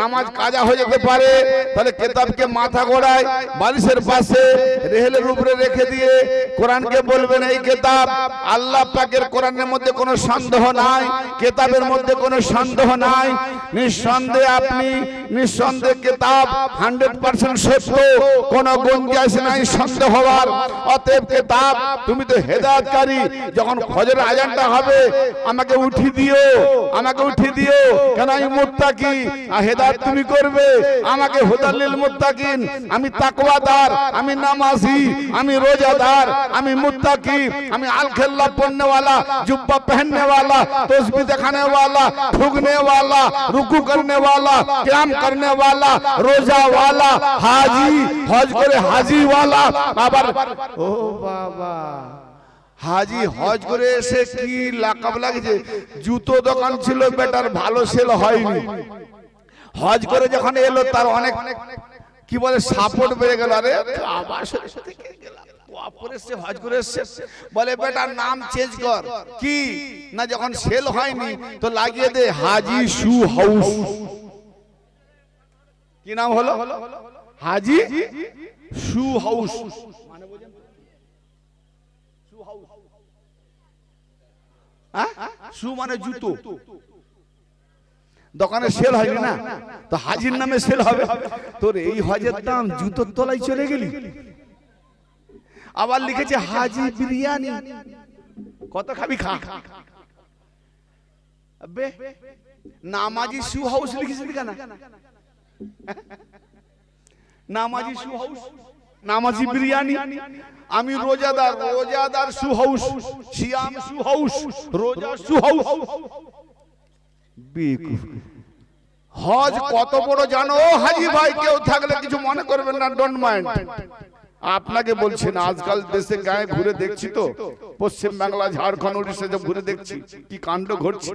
নামাজ কাজা হয়ে যেতে পারে, তাহলে কিতাবকে মাথা গোড়ায় বালিশের পাশে রেহেলের উপরে রেখে দিয়ে কোরআনকে বলবেন, এই কিতাব আল্লাহ পাকের কোরআনের মধ্যে কোনো সন্দেহ নাই, কিতাবের মধ্যে কোনো সন্দেহ নাই, নিঃসন্দেহে আপনি নিঃসন্দেহে কিতাব 100% সত্য, কোনো গুঞ্জাইশ নাই সন্দেহ হওয়ার। অতএব কিতাব তুমি তো হেদায়েতকারী, যখন ফজরের আযানটা হবে আমাকে উঠি দিও, আমাকে উঠি দিও, কেন আমি মুত্তাকি, আর হেদায়েত তুমি করবে আমাকে, হুদাল লিল মুত্তাকিন, আমি তাকওয়াদার, আমি নামাজি, আমি রোজাদার, আমি মুত্তাকি, আমি আল খেল্লা পড়নে वाला, जुब्बा पहनने वाला, तस्बीह दिखाने वाला, थूकने वाला, रुकू करने वाला, क़याम करने वाला, रोजा वाला, हाजी हज करे हाजी वाला। আবার ও বাবা, হাজি হজ করে এসে কি লাকাব লাগছে, জুতো দোকান ছিল বেটার, ভালো সেল হয়নি, হজ করে যখন এলো তার অনেক কি বলে সাপোর্ট বেড়ে গেল। আরে আবার থেকে গেলাম হজ করে এসছে, বলে বেটার নাম চেঞ্জ কর, কি না যখন সেল হয়নি তো লাগিয়ে দে হাজি শু হাউস। কি নাম হলো? হাজি শু হাউস। মানে বোঝেন শু হাউস, শু মানে জুতো, দোকানে সেল হয়নি না, তো হাজির নামে সেল হবে। তোর এই হজের দাম জুতোর তলায় চলে গেলি। আবার লিখেছে হাজি বিরিয়ানি, কত খাবি খা। বে নামাজি শু হাউস লিখেছিস কেন? নামাজি শু হাউস, নামাজি বিরিয়ানি। আমি রোজাদার, রোজাদার শু হাউস, সিয়াম শু হাউস, রোজা শু হাউস। হজ কত বড় জানো হাজি ভাই, কেউ থাকলে কিছু মনে করবেন না, ডোন্ট মাইন্ড। আপনাকে বলছি না, আজকাল দেশে গায়ে ঘুরে দেখছি তো, পশ্চিম বাংলা, ঝাড়খণ্ড, উড়িষ্যা ঘুরে দেখছি কি কাণ্ড ঘটছে।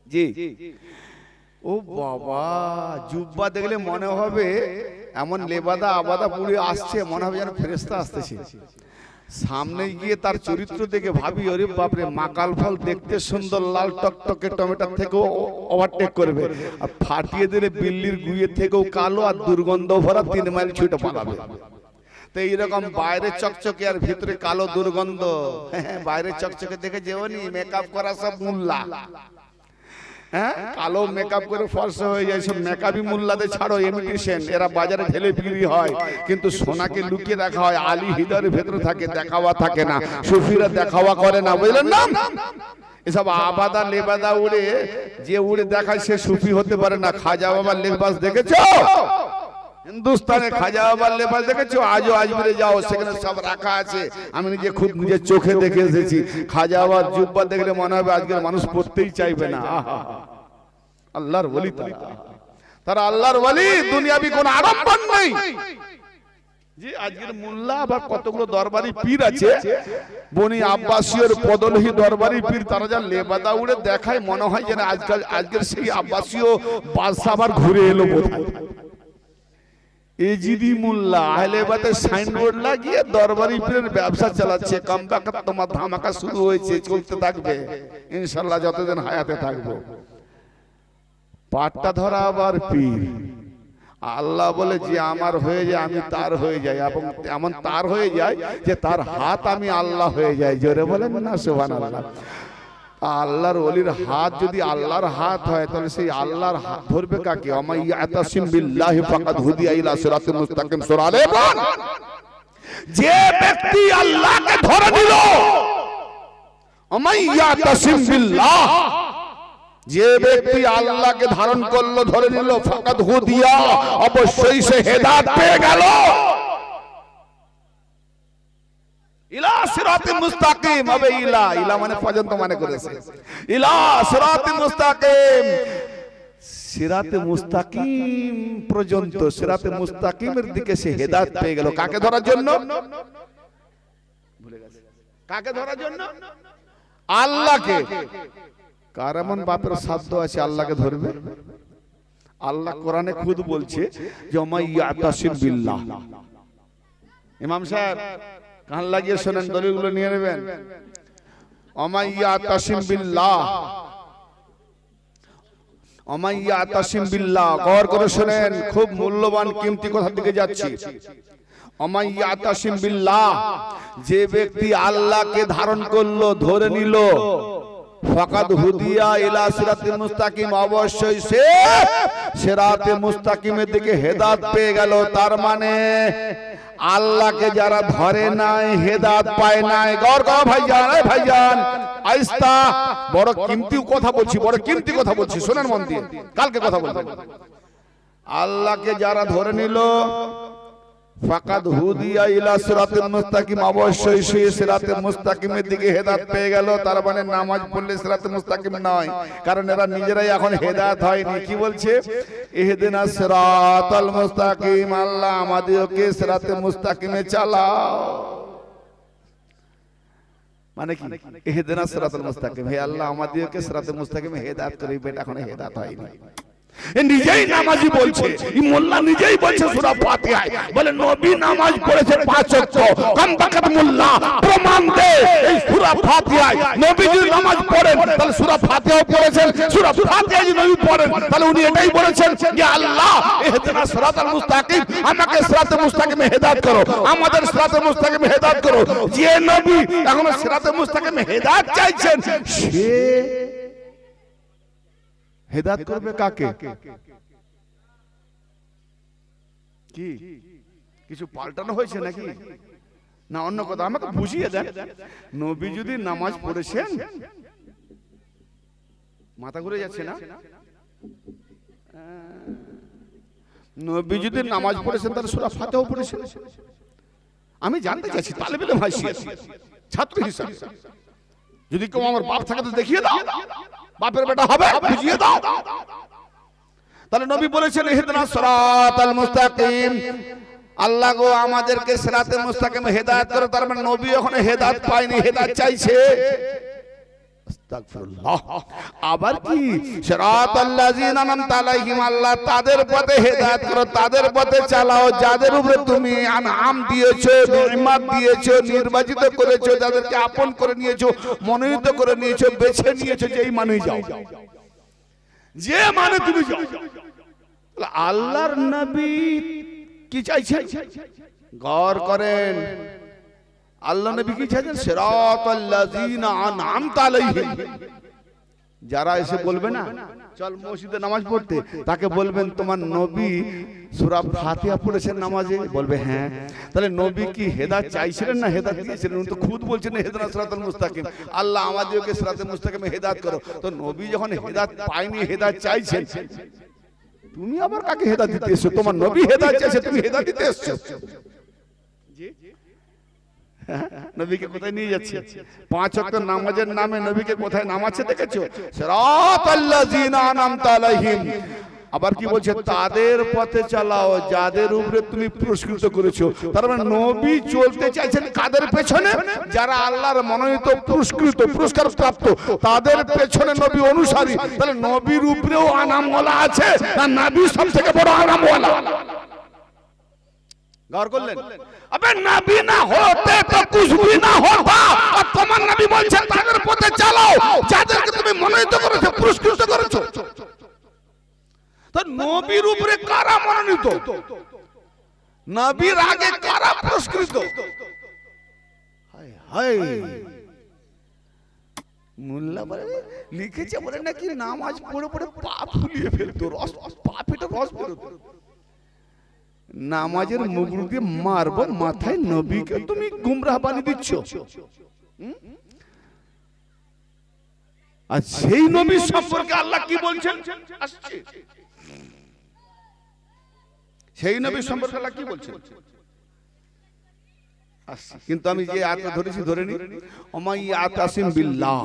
জি ও বাবা, জুব্বা দেখলে মনে হবে এমন লেবাদা আবাদা পুড়ে আসছে, মনে হবে যেন ফেরেশতা আসতেছে। সামনে গিয়ে তার চরিত্র দেখে ভাবি, ওরে বাপরে, মাকাল ফল দেখতে সুন্দর, লাল টকটকে টমেটোর থেকেও ওভারটেক করবে, আর ফাটিয়ে দিলে বিল্লির গুইয়ের থেকেও কালো আর দুর্গন্ধ ভরা 3 মাইল ছুটে পালাবে। তো এইরকম বাইরে চকচকে আর ভিতরে কালো দুর্গন্ধ, বাইরে চকচকে দেখে যেওনি, মেকআপ করা সব মুল্লা, হ্যাঁ কালো মেকআপ করে ফর্সা হয়ে যায়, সব মেকআপই মুল্লাদের ছাড়ো, ইমিটেশন, এরা বাজারে ঢেলে বিক্রি হয়, কিন্তু সোনাকে লুকিয়ে রাখা হয়, আলী হৃদয়ের ভেতরে থাকে, দেখাওয়া থাকে না, সুফিরা দেখাওয়া করে না, বুঝলেন না? এসব আবাদা লেবাদা উড়ে, যে উড়ে দেখায় সে সুফি হতে পারে না। খাজা বাবার লেবাস দেখেছো? হিন্দুস্তানে খাজা বাবার লেবাস দেখেছো? আজও আজমিরে যাও, সেখানে সব রাখা আছে, আমি নিজে খুব নিজের চোখে দেখে এসেছি। খাজা বাবার জুব্বা দেখলে মনে হবে আজকের মানুষ পড়তেই চাইবে না। আল্লাহর ওলি তারা, আল্লাহর ওলি, দুনিয়াবি কোন আড়ম্বর নেই। জি আজকের মোল্লা আবার কতগুলো দরবারি পীর আছে, বনি আব্বাসীয় পদলহি দরবারি পীর, তারা যা লেবাদা উড়ে দেখায় মনে হয় যেন আজকের সেই আব্বাসীয় বাদশা আবার ঘুরে এলো বোধহয়। এজিদি মোল্লা আহলেবাতে সাইনবোর্ড লাগিয়ে দরবারি পীরের ব্যবসা চালাচ্ছে। কামবাকা তোমার ধামাকা শুরু হয়েছে, চলতে থাকবে ইনশাআল্লাহ যতদিন হায়াতে থাকবো। পাট্টা ধরা আবার পীর, আল্লাহ বলে যে আমার হয়ে যায় আমি তার হয়ে যাই, এবং এমন তার হয়ে যায় যে তার হাত আমি আল্লাহ হয়ে যাই। জোরে বলেন না সুবহানাল্লাহ। আল্লাহর ওলির হাত যদি আল্লাহর হাত হয়, তাহলে সেই আল্লাহর হাত ধরবে কাকে? আমা ইয়াতাসিম বিল্লাহি ফাকাদ হুদিয়া ইলা সিরাতিল মুস্তাকিম। সূরা আলে ইমরান। যে ব্যক্তি আল্লাহকে ধরে নিল, আমা ইয়াতাসিম বিল্লাহ, যে ব্যক্তি আল্লাহকে ধারণ করলো, ধরে নিল, ফাকাদ হুদিয়া, অবশ্যই সে হেদায়েত পেয়ে গেল। ইলা সিরাতিল মুস্তাকিম, হবে ইলা, ইলা মানে পর্যন্ত মানে করেছে, ইলা সিরাতিল মুস্তাকিম, সিরাতে মুস্তাকিম পর্যন্ত, সিরাতে মুস্তাকিমের দিকে সে হেদায়েত পেয়ে গেল। কাকে ধরার জন্য? ভুলে গেছে। কাকে ধরার জন্য? আল্লাহকে। কার এমন বাপের সাধ্য আছে আল্লাহকে ধরবে? আল্লাহ কোরআনে খুদ বলছে যে ওমাই ইয়াতাসিম বিল্লাহ। ইমাম সাহেব কান লাগিয়ে শোনেন, দলিলগুলো নিয়ে নেবেন। ওমাই ইয়াতাসিম বিল্লাহ, ওমাইয়া তাসিম বিল্লাহ, গৌর করে শুনেন, খুব মূল্যবান কিমতি কথার দিকে যাচ্ছি। ওমাইয়া তাসিম বিল্লাহ, যে ব্যক্তি আল্লাহকে ধারণ করলো, ধরে নিল, ফাকাদ হুদিয়া ইলা সিরাতিল মুস্তাকিম, অবশ্যই সে সিরাতে মুস্তাকিমের দিকে হেদায়েত পেয়ে গেল। তার মানে আল্লাহকে যারা ধরে নাই, হেদায়েত পায় নাই। গৌর করো ভাইজান, এই ভাইজান আইস্তা, বড় কিমতি কথা বলছি, বড় কিমতি কথা বলছি, শুনেন মন দিয়ে, কালকে কথা বলবেন। আল্লাহকে যারা ধরে নিল, ফাকাদ হুদিয়া ইলা সিরাতিল মুস্তাকিম, অবশ্যই সে সিরাতে মুস্তাকিমের দিকে হেদায়েত পেয়ে গেল। তার মানে নামাজ পড়লে সিরাতে মুস্তাকিম নয়, কারণ এরা নিজেরাই এখন হেদায়েত হয়নি। কি বলছে? ইহদিনাস সিরাতাল মুস্তাকিম, আল্লাহ আমাদেরকে সিরাতে মুস্তাকিমে চালাও। মানে কি? ইহদিনাস সিরাতাল মুস্তাকিম, হে আল্লাহ আমাদেরকে সিরাতে মুস্তাকিমে হেদায়েত করিবেন। এখন হেদায়েত হয়নি। নিজেই নামাজি বলছে, মোল্লা নিজেই বলছে সূরা ফাতিহায়, বলে নবী নামাজ পড়েছে 5 ওয়াক্ত। কম বাকাত মোল্লা প্রমাণ দে এই সূরা ফাতিহায় নবী যদি নামাজ পড়েন তাহলে সূরা ফাতিহাও পড়েছেন। সূরা ফাতিহা যদি নবী পড়েন তাহলে উনি এটাই বলেছেন যে আল্লাহ ইহদিনাস সিরাতাল মুস্তাকিম, আমাকে সিরাতে মুস্তাকিমে হেদায়েত করো, আমাদের সিরাতে মুস্তাকিমে হেদায়েত করো। যে নবী এখন সিরাতে মুস্তাকিমে হেদায়েত চাইছেন, সে হেদায়েত করবে কাকে? কি কিছু পাল্টানো হয়েছে নাকি না অন্য কথা? আমাকে বুঝিয়ে দেন। নবী যদি নামাজ পড়েছেন, মাথা ঘুরে যাচ্ছে না? নবী যদি নামাজ পড়েছেন তাহলে সূরা ফাতিহাও পড়েছেন। আমি জানতে চাইছি তালেবে ইলম হাসিয়াত, ছাত্র হিসেবে, যদি কেউ আমার বাপ থাকে তো দেখিয়ে দাও, বাপের বেটা হবে, বুঝিয়ে দাও। তাহলে নবী বলেছেন ইহদিনাস সিরাতাল মুস্তাকিম, আল্লাহ গো আমাদেরকে সিরাতে মুস্তাকিমে হেদায়েত করো। তার মানে নবী এখনো হেদায়েত পায়নি, হেদায়েত চাইছে। আস্তাগফিরুল্লাহ। আবার কি? সিরাতাল্লাযিনা আনআমতা আলাইহিম, আল্লাহ তাদের পথে হেদায়েত করো, তাদের পথে চালাও যাদের উপরে তুমি আনআম দিয়েছো, নিয়ামত দিয়েছো, নির্বাচিত করেছো, যাদেরকে আপন করে নিয়েছো, মনোনীত করে নিয়েছো, বেছে নিয়েছো, যেই মানে যাও, যে মানে তুমি যাও। আল্লাহর নবী কি চাইছেন? গৌর করেন। আল্লাহ নবী কি চাইছেন? সিরাতাল্লাযিনা আনআমতা আলাইহিম। যারা এসে বলবে না চল মসজিদে নামাজ পড়তে, তাকে বলবেন তোমার নবী সূরা ফাতিহা পড়েছেন নামাজে? বলবে হ্যাঁ। তাহলে নবী কি হেদায়েত চাইছিলেন না হেদায়েত দিয়েছিলেন? উনি তো খুদ বলছেন ইহদিনাস সিরাতাল মুস্তাকিম, আল্লাহ আমাদেরকে সিরাতে মুস্তাকিমে হেদায়েত করো। তো নবী যখন হেদায়েত পায়নি, হেদায়েত চাইছেন, তুমি আবার কাকে হেদায়েত দিতে এসেছো? তোমার নবী হেদায়েত চাইছে, তুমি হেদায়েত দিতে এসেছো। নবীকে কোথায় নিয়ে যাচ্ছে? 5 ওয়াক্ত নামাজের নামে নবীকে কোথায় নামাচ্ছে দেখেছো? সিরাতাল্লাযিনা আনআমতা আলাইহিম। আবার কি বলছে? তাদের পথে চালাও যাদের উপরে তুমি পুরস্কৃত করেছো। তার মানে নবী চলতে চাইছেন কাদের পেছনে? যারা আল্লাহর মনোনীত, পুরস্কৃত, পুরস্কার প্রাপ্ত, তাদের পেছনে নবী অনুসারী। তাহলে নবীর উপরেও আনামওয়ালা আছে না? নবী সবথেকে বড় আনামওয়ালা। गौर कर लें। अबे नबी ना होते तो कुछ भी ना होता। और तुम्हार नबी बोलছেন তাদের পথে চালাও যাদেরকে তুমি মনোনীত করেছো, পুরস্কৃত করেছো। তো নবীর উপরে কারা মনোনীত? নবীর আগে কারা পুরস্কৃত? হায় হায়, মোল্লা বলে লিখেছে বলে নাকি নামাজ পড়ে পড়ে পা ফুলিয়ে ফেলতো, রস পা ফেটে রস বেরোতো। নামাজের মুগুর দিয়ে মারবো মাথায়, নবীকে তুমি গুমরাহ বানিয়ে দিচ্ছ। আর সেই নবী সম্পর্কে আল্লাহ কি বলছেন? আসছে সেই নবী সম্পর্কে আল্লাহ কি বলছেন? কিন্তু আমি যে আয়াত ধরেছি ধরে নি, ওমাইয়াতাসিম বিল্লাহ,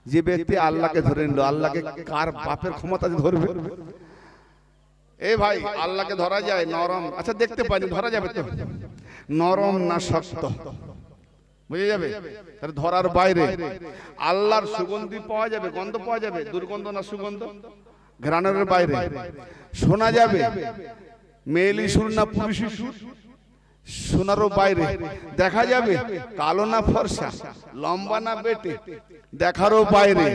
যে ব্যক্তি আল্লাহকে ধরে নিল, আল্লাহকে কার বাপের ক্ষমতা ধরবে? এ ভাই, আল্লাহকে ধরা যায় নরম? আচ্ছা দেখতে পাইনি, ধরা যাবে তো? নরম না শক্ত বুঝে যাবে? তাহলে ধরার বাইরে আল্লাহর সুগন্ধি পাওয়া যাবে, গন্ধ পাওয়া যাবে, দুর্গন্ধ না সুগন্ধ? ঘ্রাণের বাইরে শোনা যাবে, মেয়েলি সুর না পুরুষি সুর? শোনারও বাইরে দেখা যাবে, কালো না ফর্সা, লম্বা না বেটে? দেখারও বাইরে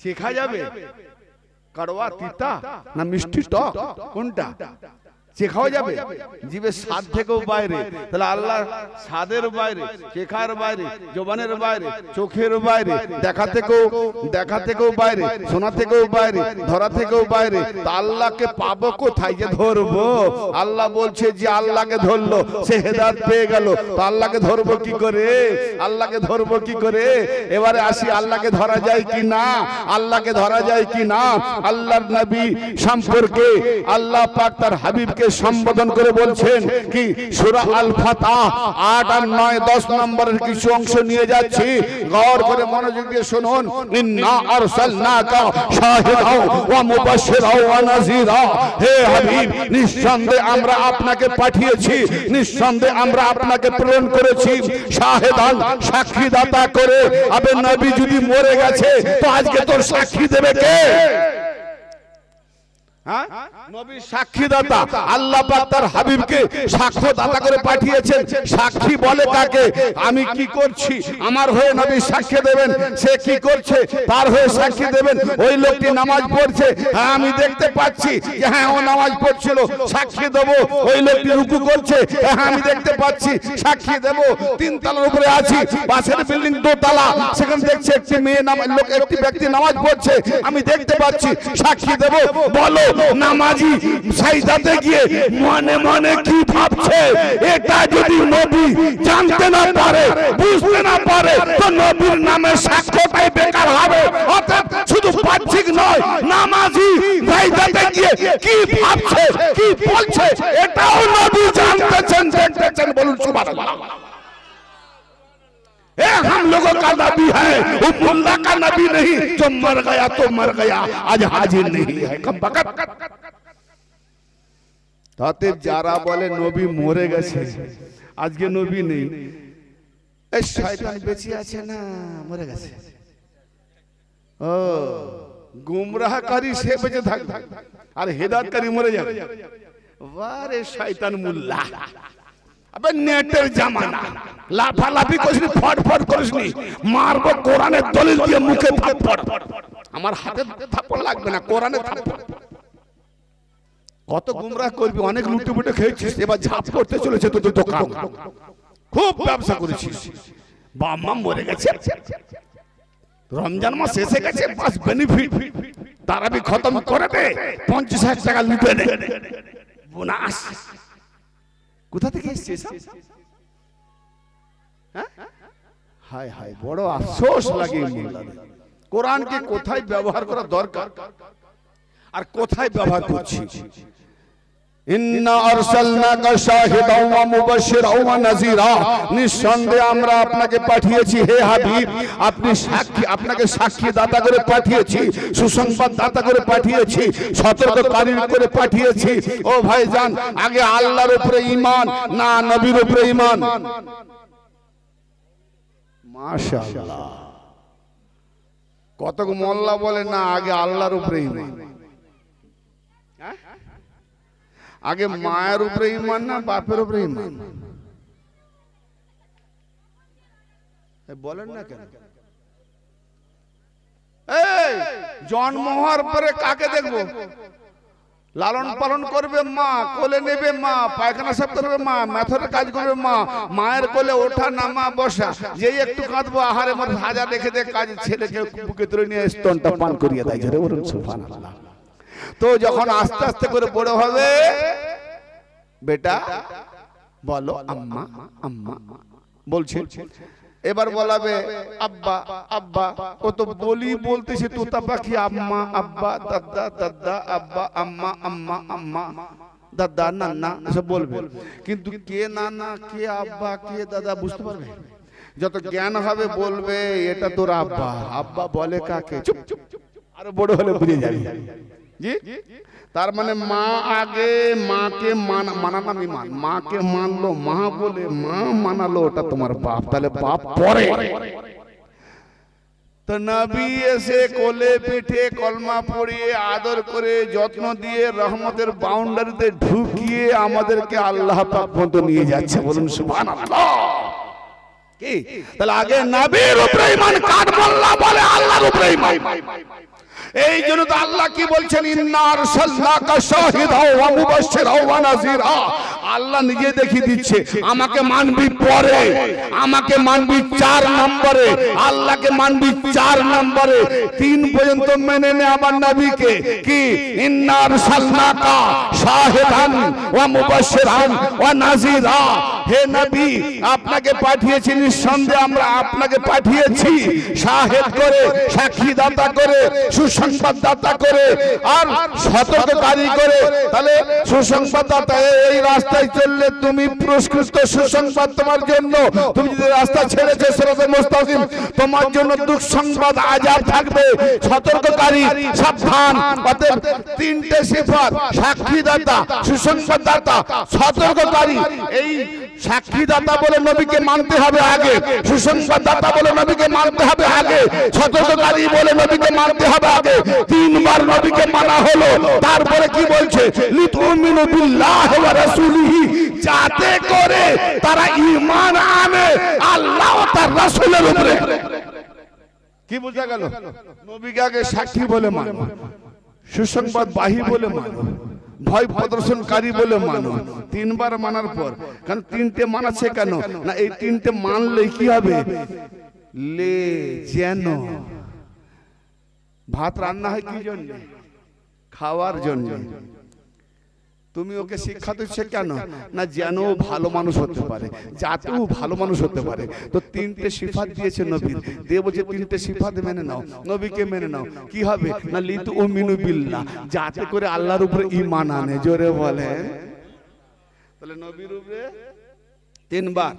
চেখা যাবে কাড়োয়া তিতা না মিষ্টি টক কোনটা চেখাও যাবে জিভের স্বাদ থেকেও বাইরে তাহলে আল্লাহ স্বাদের বাইরে চেখার বাইরে জবানের বাইরে চোখের বাইরে দেখা থেকেও বাইরে শোনা থেকেও বাইরে ধরা থেকেও বাইরে তা আল্লাহকে পাবো কোথায় যে ধরবো আল্লাহ বলছে যে আল্লাহকে ধরলো সে হেদায়েত পেয়ে গেল তো আল্লাহকে ধরবো কি করে আল্লাহকে ধরবো কি করে এবারে আসি আল্লাহকে ধরা যায় কি না আল্লাহকে ধরা যায় কি না আল্লাহর নবী সম্পর্কে আল্লাহ পাক তার হাবিবকে সম্বোধন করে বলছেন কি সূরা আল ফাতহ 8 আর 9 10 নম্বরের কিছু অংশ নিয়ে যাচ্ছি গৌর করে মনোযোগ দিয়ে শুনুন ইন্না আরসালনাকা শাহিদাও ওয়া মুবাশশিরাও ওয়া নাযীরা হে হাবিব নিঃসন্দেহে আমরা আপনাকে পাঠিয়েছি নিঃসন্দেহে আমরা আপনাকে প্রেরণ করেছি শাহিদান সাক্ষীদাতা করে আবে নবী যদি মরে গেছে তো আজকে তোর সাক্ষী দেবে কে নবী সাক্ষীদাতা আল্লাহ পাক তার হাবিবকে সাক্ষ্যদাতা করে পাঠিয়েছেন সাক্ষী বলে কাকে আমি কি করছি আমার হয়ে নবী সাক্ষী দেবেন সে কি করছে তার হয়ে সাক্ষী দেবেন ওই লোকটি নামাজ পড়ছে হ্যাঁ আমি দেখতে পাচ্ছি যে হ্যাঁ ও নামাজ পড়ছিল সাক্ষী দেব ওই লোকটি রুকু করছে হ্যাঁ আমি দেখতে পাচ্ছি সাক্ষী দেব তিন তলার উপরে আছি পাশের বিল্ডিং দোতলা সেখানে দেখছে একটি মেয়ে লোক একটি ব্যক্তি নামাজ পড়ছে আমি দেখতে পাচ্ছি সাক্ষী দেব বলো নামাজি সাজদাতে গিয়ে মনে মনে কি ভাবছে এটা যদি নবী জানতে না পারে বুঝতে না পারে তো নবীর নামে সাক্ষ্যটাই বেকার হবে অতএব শুধু বাহ্যিক নয় নামাজি সাজদাতে গিয়ে কি ভাবছে কি বলছে এটাও নবী জানতেছেন দেখতেছেন বলুন সুবহানাল্লাহ हम लोगों का नबी है वो मुल्ला का नबी नहीं जो मर गया तो मर गया आज हाजिर नहीं है कम बकत তাতে যারা বলে নবী মরে গেছে আজকে নবী নেই এই শয়তান বেঁচে আছে না মরে গেছে ও গুমরাহকারী সে বেঁচে থাকবে আর হেদায়েতকারী মরে যাবে বারে শয়তান মুল্লা अबे नेटर जमाना लाफालाफी করিসনি ফটফট করিসনি মারবো কোরআনের দলিল দিয়ে মুখে থাপ্পড় আমার হাতে থাপ্পড় লাগবে না কোরআনে থাপ্পড় কত গুমরাহ করবি অনেক লুটেপুটে খেয়েছিস এবার ঝাঁপ করতে চলেছে তোর দোকান খুব ব্যবসা করেছিস বাম্মা মরে গেছে রমজান মাস এসে গেছে বাস বেনিফিট তারাবি খতম করে দে 50,000 টাকা লুটে নে বোনাস কোথা থেকে এসেছে হায় হায় বড় আফসোস লাগে কোরআনকে কোথায় ব্যবহার করা দরকার আর কোথায় ব্যবহার করছি ইন্না আরসালনাকা শাহিদাও ওয়া মুবাশশিরাও ওয়া নাযীরা নিঃসন্দেহে আমরা আপনাকে পাঠিয়েছি হে হাবিব আপনি সাক্ষী আপনাকে সাক্ষীদাতা করে পাঠিয়েছি সুসংবাদদাতা করে পাঠিয়েছি সতর্ককারী করে পাঠিয়েছি ও ভাইজান আগে আল্লাহর উপরে ঈমান না নবীর উপরে ঈমান মাশাআল্লাহ কতক মোল্লা বলে না আগে আল্লাহর উপরে ঈমান আগে মায়ের উপরে ঈমান না বাপের উপরে ঈমান বলেন না কেন এই জন্ম হওয়ার পরে কাকে দেখবো লালন পালন করবে মা কোলে নেবে মা পায়খানা সাফ করবে মা মেথরের কাজ করবে মা মায়ের কোলে ওঠা নামা বসা যেই একটু কাঁদবো আহারে মধ্যে ভাজা রেখে দে কাজ ছেলেকে বুকে তুলে নিয়ে স্তনটা পান করিয়ে দেয় জোরে বলুন সুবহানাল্লাহ তো যখন আস্তে আস্তে করে বড় হবে বেটা বলো আম্মা আম্মা বলছে এবার বলাবে আব্বা আব্বা ও তো বলতেছে তোতা পাখি আম্মা আব্বা দাদা দাদা আব্বা আম্মা আম্মা আম্মা দাদা নানা এসব বলবে কিন্তু কে নানা কে আব্বা কে দাদা বুঝতে পারবে যত জ্ঞান হবে বলবে এটা তোর আব্বা আব্বা বলে কাকে চুপ আর বড় হলে বুঝে যাবে জি তার মানে মা আগে মাকে মানানো বিমান মাকে মানলো মা বলে মা মানালো ওটা তোমার বাপ তাহলে বাপ পরে তো নবী এসে কোলে পিঠে কলমা পড়িয়ে আদর করে যত্ন দিয়ে রহমতের বাউন্ডারিতে ঢুকিয়ে আমাদেরকে আল্লাহ পাক পর্যন্ত নিয়ে যাচ্ছে বলুন সুবহানাল্লাহ কি তাহলে আগে নবীর উপরে ঈমান কার মোল্লা বলে আল্লাহর উপরে ঈমান এই জন্য তো আল্লাহ কি বলছেন, ইন্না আরসালনাকা শাহিদাও ওয়া মুবাশশিরাও ওয়া নাযিরা। আল্লাহ নিজে দেখিয়ে দিচ্ছে আমাকে মানবি পরে, আমাকে মানবি 4 নম্বরে, আল্লাহকে মানবি 4 নম্বরে। 3 পর্যন্ত মেনে নে আমার নবীকে, কি ইন্না আরসালনাকা শাহিদান ওয়া মুবাশশিরান ওয়া নাযিরা। হে নবী, আপনাকে পাঠিয়েছি, নিঃসন্দেহে আমরা আপনাকে পাঠিয়েছি শাহিদ করে, সাক্ষীদাতা করে, সুসংবাদদাতা করে আর সতর্ককারী করে। তাহলে সুসংবাদদাতা, এই রাস্তায় চললে তুমি পুরস্কৃত, সুসংবাদ তোমার জন্য। তুমি যদি রাস্তা ছেড়েছো সিরাতে মুস্তাকিম, তোমার জন্য দুঃসংবাদ, আযাব থাকবে। সতর্ককারী, সাবধান। অতএব 3টে সিফাত, সাক্ষীদাতা, সুসংবাদদাতা, সতর্ককারী। এই সাক্ষীদাতা বলে নবীকে মানতে হবে আগে, সুসংবাদদাতা বলে নবীকে মানতে হবে আগে, সতর্ককারী বলে নবীকে মানতে হবে আগে। 3 বার নবীকে মানা হলো। তারপরে কি বলছে, লিতুমিনু বিল্লাহি ওয়া রাসূলিহি, যাতে করে তারা ঈমান আনে আল্লাহ ও তার রাসূলের উপরে। কি বোঝা গেল? নবীকে আগে সাক্ষী বলে মানো, সুসংবাদবাহী বলে মানো, ভয় প্রদর্শনকারী বলে মানো। 3 বার মানার পর, কারণ 3টে মানাচ্ছে কেন না, এই 3টে মানলে কি হবে, লে যেন ভাত রান্না হয় কি জন্য, খাওয়ার জন্য। তুমি ওকে শিক্ষা দিচ্ছ কেন না, যেন ভালো মানুষ হতে পারে, যাতেও ভালো মানুষ হতে পারে। তো 3টে সিফাত দিয়েছে নবীর, দিয়ে বলছে 3টে সিফাত মেনে নাও, নবীকে মেনে নাও। কি হবে না, লিতুমিনু বিল্লাহ, যাতে করে আল্লাহর উপরে ঈমান আনে। জোরে বলেন। তাহলে নবীর উপরে 3 বার,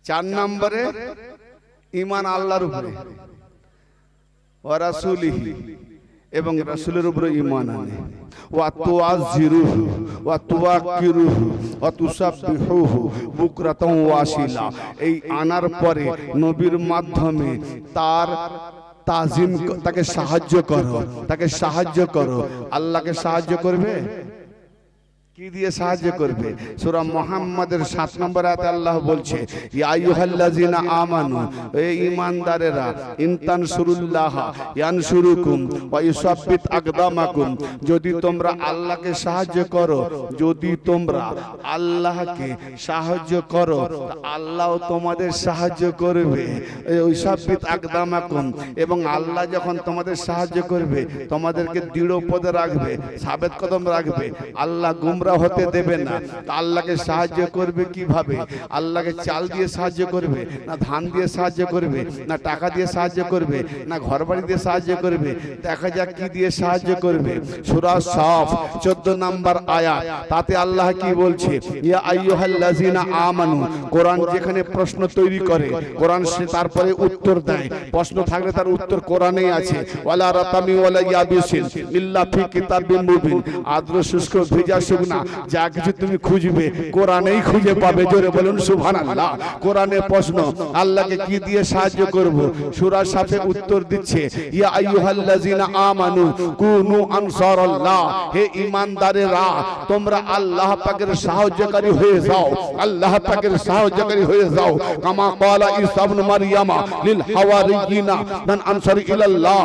4 নম্বরে ঈমান আল্লাহর উপরে, ওয়া রাসূলিহি, এবং রাসূলের উপরে ঈমান আনে। ওয়া তুআযিরুহু ওয়া তুওয়াক্কিরুহু ওয়া তুসাব্বিহুহু বুকরাতান ওয়া আসিলা। এই আনার পরে নবীর মাধ্যমে তার তাজিম, তাকে সাহায্য করো, তাকে সাহায্য করো। আল্লাহকে সাহায্য করবে কি দিয়ে সাহায্য করবে? সূরা মুহাম্মাদের 7 নম্বর আয়াতে আল্লাহ বলছে, ইয়া আইয়ুহাল্লাযিনা আমানু, হে ঈমানদারেরা, ইন তানসুরুল্লাহ ইয়ানসুরুকুম ওয়া ইউসাব্বিত আকদামাকুম, যদি তোমরা আল্লাহকে সাহায্য করো, যদি তোমরা আল্লাহকে সাহায্য করো, আল্লাহ তোমাদের সাহায্য করবে। ইউসাব্বিত আকদামাকুম, এবং আল্লাহ যখন তোমাদের সাহায্য করবে, তোমাদেরকে দৃঢ় পদে রাখবে, সাবেত কদম রাখবে। আল্লাহ গুমরা হতে দেবে না। আল্লাহকে সাহায্য করবে কিভাবে? আল্লাহকে চাল দিয়ে সাহায্য করবে না, ধান দিয়ে সাহায্য করবে না, টাকা দিয়ে সাহায্য করবে না, ঘরবাড়ি দিয়ে সাহায্য করবে? দেখা যাক কি দিয়ে সাহায্য করবে। সূরা সাফ 14 নম্বর আয়াত, তাতে আল্লাহ কি বলছে, ইয়া আইয়ুহাল্লাযিনা আমানু। কোরআন যেখানে প্রশ্ন তৈরি করে, কোরআন সে তারপরে উত্তর দেয়। প্রশ্ন থাকলে তার উত্তর কোরআনেই আছে। ওয়ালা রাতামি ওয়ালা ইয়াবিসিন ইল্লা ফি কিতাবিন মুবিন। আদ্র শুষ্ক ভেজা শুকনা যা কিছু তুমি খুঁজবে কোরআনেই খুঁজে পাবে। জোরে বলুন সুবহানাল্লাহ। কোরআনে প্রশ্ন, আল্লাহকে কি দিয়ে সাহায্য করব? সূরা সাফে উত্তর দিচ্ছে, ইয়া আইয়ুহাল্লাযিনা আমানু কুনু আনসারাল্লাহ, হে ঈমানদারেরা, তোমরা আল্লাহ পাকের সাহায্যকারী হয়ে যাও, আল্লাহ পাকের সাহায্যকারী হয়ে যাও। কামা ক্বালা ঈসা ইবনে মারইয়ামা লিল হাওয়ারিয়িনা মান আনসারি ইলাল্লাহ,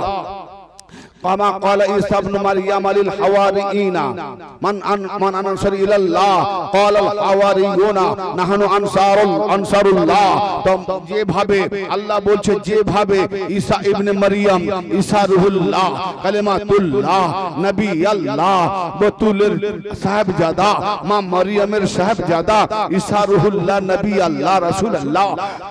কামা ক্বালা ঈসা ইবনে মারইয়াম লিল হাওয়ারিয়িনা মান আনসার ইলাল্লাহ, ক্বালাল হাওয়ারিয়ুনা নাহনু আনসারুল্লাহ। তো যেভাবে আল্লাহ বলছে, যেভাবে ঈসা ইবনে মারইয়াম, ঈসা রুহুল্লাহ, কালিমাতুল্লাহ, নবী আল্লাহ, বতুলের সাহেবজাদা, মা মারইয়ামের সাহেবজাদা ঈসা রুহুল্লাহ, নবী আল্লাহ, রাসূলুল্লাহ,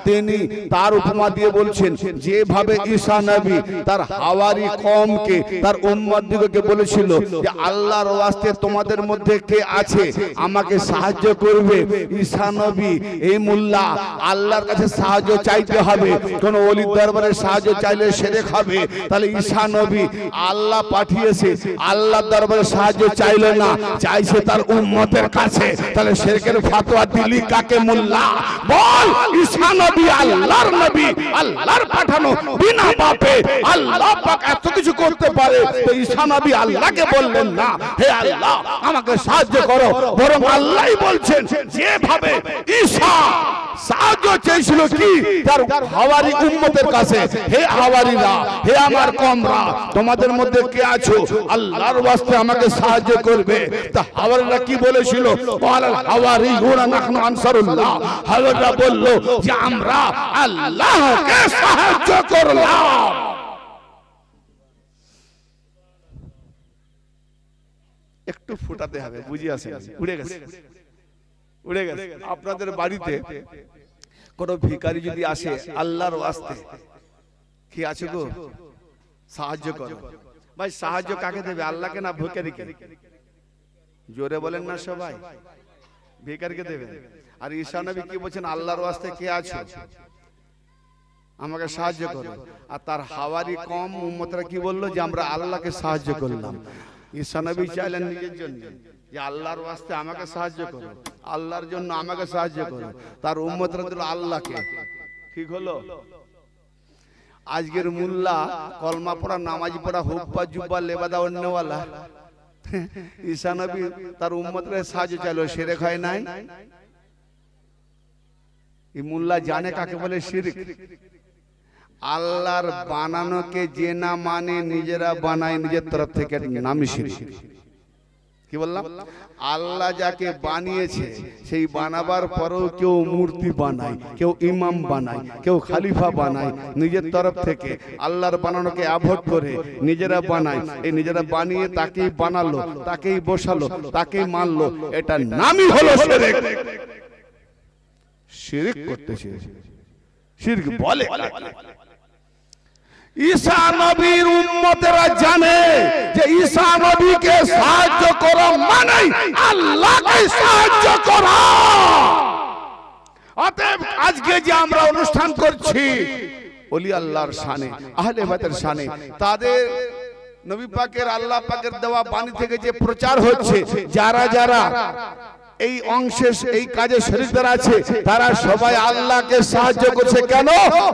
তিনি তার উপমা দিয়ে বলছেন, যেভাবে ঈসা নবী তার হাওয়ারি কওমকে, তার উম্মতদিগকে বলেছিল যে আল্লাহর ওয়াস্তে তোমাদের মধ্যে কে আছে আমাকে সাহায্য করবে? ঈসা নবী, এই মোল্লা, আল্লাহর কাছে সাহায্য চাইতে হবে। কোন ওলির দরবারে সাহায্য চাইলে শিরক হবে। তাহলে ঈসা নবী আল্লাহ পাঠিয়েছে, আল্লাহর দরবারে সাহায্য চাইলে না, চাইছে তার উম্মতের কাছে। তাহলে শিরকের ফতোয়া দিলি কাকে? মোল্লা বল। ঈসা নবী আল্লাহর নবী, আল্লাহর পাঠানো, বিনা পাপে আল্লাহ পাক এত কিছু করতে পারে। তো ঈসা নবী আল্লাহকে বললেন না, হে আল্লাহ আমাকে সাহায্য করো, বরং আল্লাহই বলছেন যেভাবে ঈসা সাহায্য চেয়েছিল কি তার হাওয়ারি উম্মতের কাছে, হে হাওয়ারিরা, হে আমার কমরা, তোমাদের মধ্যে কে আছো আল্লাহর ওয়াস্তে আমাকে সাহায্য করবে? তা হাওয়ারিরা কি বলেছিল? ওয়ালাল হাওয়ারিয়ুনা নাহনু আনসারুল্লাহ। হাওয়ারিরা বলল যে আমরা আল্লাহকে সাহায্য করলাম। একটু ফোটাতে হবে, বুঝি আসে? উড়ে গেছে, উড়ে গেছে। আপনাদের বাড়িতে কোন ভিখারি যদি আসে আল্লাহর ওয়াস্তে, কি আছে গো সাহায্য করো, ভাই সাহায্য কাকে দেবে? আল্লাহকে না ভিখারিকে? জোরে বলেন না সবাই, ভিখারিকে দেবে। আর ঈসা নবী কি বলছেন? আল্লাহর ওয়াস্তে কে আছো আমাকে সাহায্য করো। আর তার হাওয়ারি কম উম্মতরা কি বললো? যে আমরা আল্লাহকে সাহায্য করলাম। ঈসা নবী চাইলেন নিজের জন্য যে আল্লাহর ওয়াস্তে আমাকে সাহায্য করো, আল্লাহর জন্য আমাকে সাহায্য করো। তার উম্মতরা দিল আল্লাহকে। ঠিক হলো? আজকের মুল্লা কলমা পড়া, নামাজ পড়া, হুব্বা জুব্বা লেবাদা অন্যওয়ালা, ঈসা নবী তার উম্মতরা সাহায্য চাইলো, শিরক হয় নাই? এই মুল্লা জানে কাকে বলে শিরক। আল্লাহর বানানোকে যে না মানে নিজেরা বানায় নিজের তরফ থেকে, নামই শিরক। কি বললাম? আল্লাহ যাকে বানিয়েছে সেই বানাবার পরেও কেউ মূর্তি বানায়, কেউ ইমাম বানায়, কেউ খালিফা বানায় নিজের তরফ থেকে। আল্লাহর বানানোকে অ্যাভয়েড করে নিজেরা বানায়। এই নিজেরা বানিয়ে তাকেই বানালো, তাকেই বসালো, তাকেই মানলো। এটা নামই হলো শিরক। শিরক করতেছে, শিরক বলে। ঈসা নবীর উম্মতেরা জানে যে ঈসা নবীকে সাহায্য করা মানে আল্লাহকে সাহায্য করা। অতএব আজকে যে আমরা অনুষ্ঠান করছি ওলি আল্লাহর শানে, আহলে বাইতের শানে, তাদের নবী পাকের আল্লাহ পাকের দেওয়া বাণী থেকে যে প্রচার হচ্ছে, যারা যারা এই অংশে এই কাজে শরীকদার আছে তারা সবাই আল্লাহকে সাহায্য করছে। কেন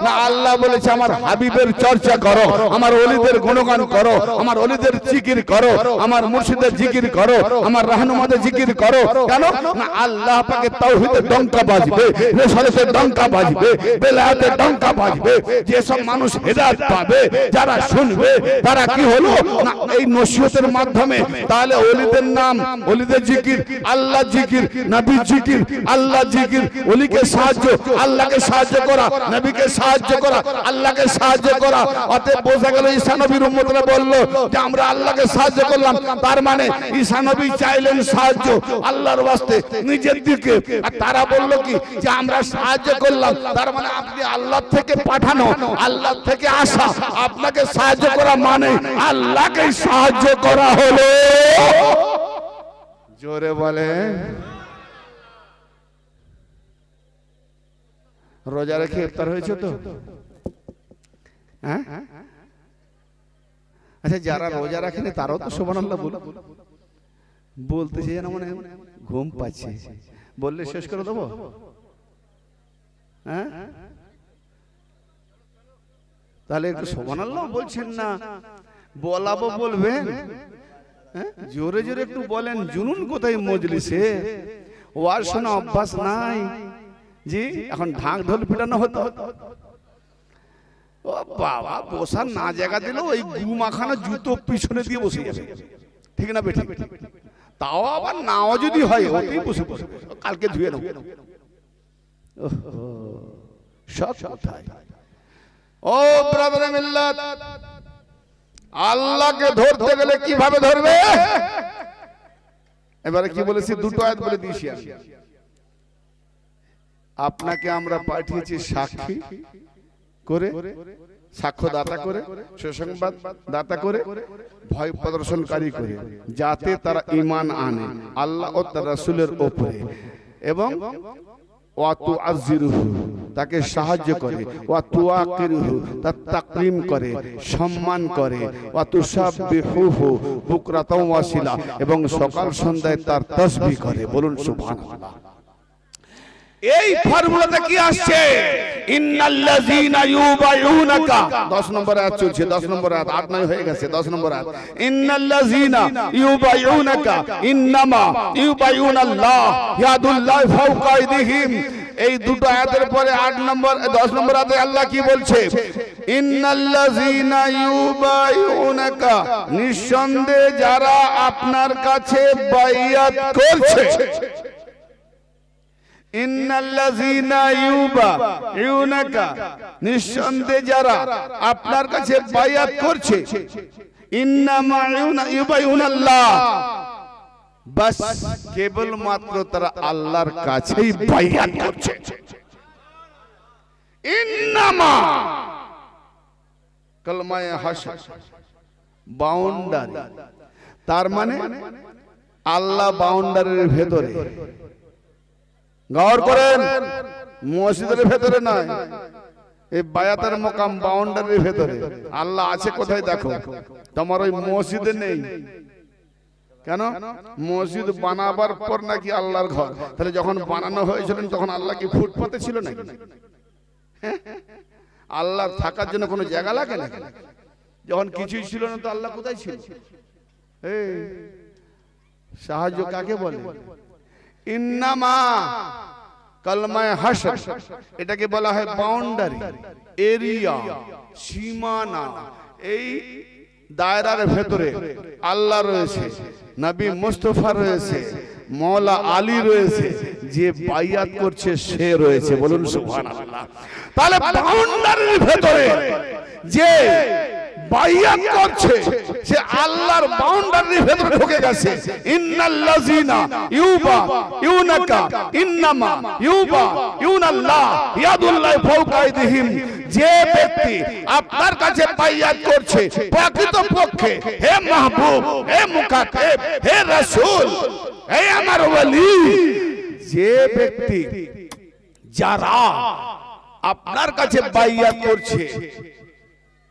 না? আল্লাহ বলেছে আমার হাবিবের চর্চা করো, আমার ওলিদের গুণগান করো, আমার ওলিদের জিকির করো, আমার মুর্শিদের জিকির করো, আমার রাহনুমাদের জিকির করো। কেন না? আল্লাহ পাকের তাওহীদের ডঙ্কা বাজবে, রিসালাতের ডঙ্কা বাজবে, বেলায়েতের ডঙ্কা বাজবে। যেসব মানুষ হেদায়েত পাবে, যারা শুনবে, তারা কি হলো না এই নসিহতের মাধ্যমে তাহলে ওলিদের নাম, ওলিদের জিকির, আল্লাহ জিকির, নবী জিকির, আল্লাহ জিকির, ওলিকে সাহায্য, আল্লাহকে সাহায্য করা, নবীকে সাহায্য করা, আল্লাহকে সাহায্য করা। অতএব বোঝা গেল ঈসা নবীর উম্মতরা বলল যে আমরা আল্লাহকে সাহায্য করলাম। তার মানে ঈসা নবী চাইলেন সাহায্য আল্লাহর ওয়াস্তে নিজের দিকে, আর তারা বলল কি যে আমরা সাহায্য করলাম। তার মানে আপনি আল্লাহ থেকে পাঠানো, আল্লাহ থেকে আসা, আপনাকে সাহায্য করা মানে আল্লাহকে সাহায্য করা হলো। জোরে বলে। রোজা রেখে ইফতার হয়েছে তো? হ্যাঁ, আচ্ছা যারা রোজা রাখেনি তারাও তো সুবহানাল্লাহ বলতেছে যেন মনে ঘুম পাচ্ছে। বললে শেষ করে দেবো? হ্যাঁ, তাহলে একটু সুবহানাল্লাহ বলছেন না? বলাবো বলবেন, জোরে জোরে একটু বলেন। জুনুন কোথায় মজলিসে? ওয়াজ শোনা অভ্যাস নাই জি। এখন ঢাক ঢোল পিটানো হতো। ও বাবা, বসার না জায়গা দিল ওই গুমাখানা জুতো পিছনে দিয়ে বসে যাবে। ঠিক না বেটি? তাও আবার নাও যদি হয় ওতেই বসে বসে কালকে ধুয়ে নেব। সব কোথায়? ও ব্রাদার মিল্লাত, আল্লাহকে ধরতে গেলে কিভাবে ধরবে? এবারে কি বলেছি? দুটো আয়াত বলে দিয়েছি আমি। আপনাকে আমরা পাঠিয়েছি সাক্ষী করে, সাক্ষ্য দাতা করে, সুসংবাদ দাতা করে, ভয় প্রদর্শনকারী করে, যাতে তারা ঈমান আনে আল্লাহ ও তার রাসূলের উপরে, এবং তাকে সাহায্য করে, তার তাকরীম করে, সম্মান করে, এবং সকাল সন্ধ্যায় তার তাসবিহ করে। বলুন সুবহানাল্লাহ। এই ফর্মুলাতে কি আসছে? ইন্নাল্লাযীনা ইউবাইউনাকা, 10 নম্বর আয়াত চলছে, 10 নম্বর আয়াত, 8 9 হয়ে গেছে, 10 নম্বর আয়াত। ইন্নাল্লাযীনা ইউবাইউনাকা ইন্নামা ইউবাইউনাল্লাহ ইয়াদুল্লাহি ফাওকা আইদিহিম। এই দুটো আয়াতের পরে 8 নম্বর 10 নম্বর আয়াতে আল্লাহ কি বলছে? ইন্নাল্লাযীনা ইউবাইউনাকা, নিঃসন্দেহে যারা আপনার কাছে বাইয়াত করছে। ইন্নাল্লাযীনা ইউবাইউনাকা, নিঃসন্দেহে যারা আপনার কাছে বাইয়াত করছে। ইন্নামা ইউবাইউনাল্লাহ, বাস কেবলমাত্র তারা আল্লাহর কাছেই বাইয়াত করছে। ইন্নামা কলমায়ে হাসর, বাউন্ডারি, তার মানে আল্লাহ বাউন্ডারির ভেতরে। গৌর করেন, মসজিদের ভেতরে নয়, এই বায়াতের মোকাম বাউন্ডারির ভেতরে। আল্লাহ আছে কোথায় দেখো, তোমার ওই মসজিদে নেই। কেন? মসজিদ বানাবার পর নাকি আল্লাহর ঘর। তাহলে যখন বানানো হয়েছিল তখন আল্লাহ কি ফুটপাতে ছিল নাকি? আল্লাহর থাকার জন্য কোনো জায়গা লাগে না? যখন কিছুই ছিল না তো আল্লাহ কোথায় ছিল? এই সাহায্য কাকে বলে? ইন্নামা কলমায়ে হাসর, এটাকে বলা হয় বাউন্ডারি, এরিয়া, সীমানা। এই দায়রার ভেতরে আল্লাহ রয়েছে, নবী মুস্তাফা রয়েছে, মওলা আলী রয়েছে, যে বাইয়াত করছে সে রয়েছে। বলুন সুবহানাল্লাহ। তাহলে বাউন্ডারির ভেতরে যে বাইয়াত করছে সে আল্লাহর বাউন্ডারির ভেতরে ঢুকে গেছে। ইন্নাল্লাযীনা ইউবাইউনাকা ইন্নামা ইউবাইউনাল্লাহ ইয়াদুল্লাহি ফাওকা আইদিহিম, যে ব্যক্তি আপনার কাছে বাইয়াত করছে প্রকৃতপক্ষে হে মাহবুব, হে মুকাদ্দাম, হে রাসূল, হে আমার ওলি, যে ব্যক্তি যারা আপনার কাছে বাইয়াত করছে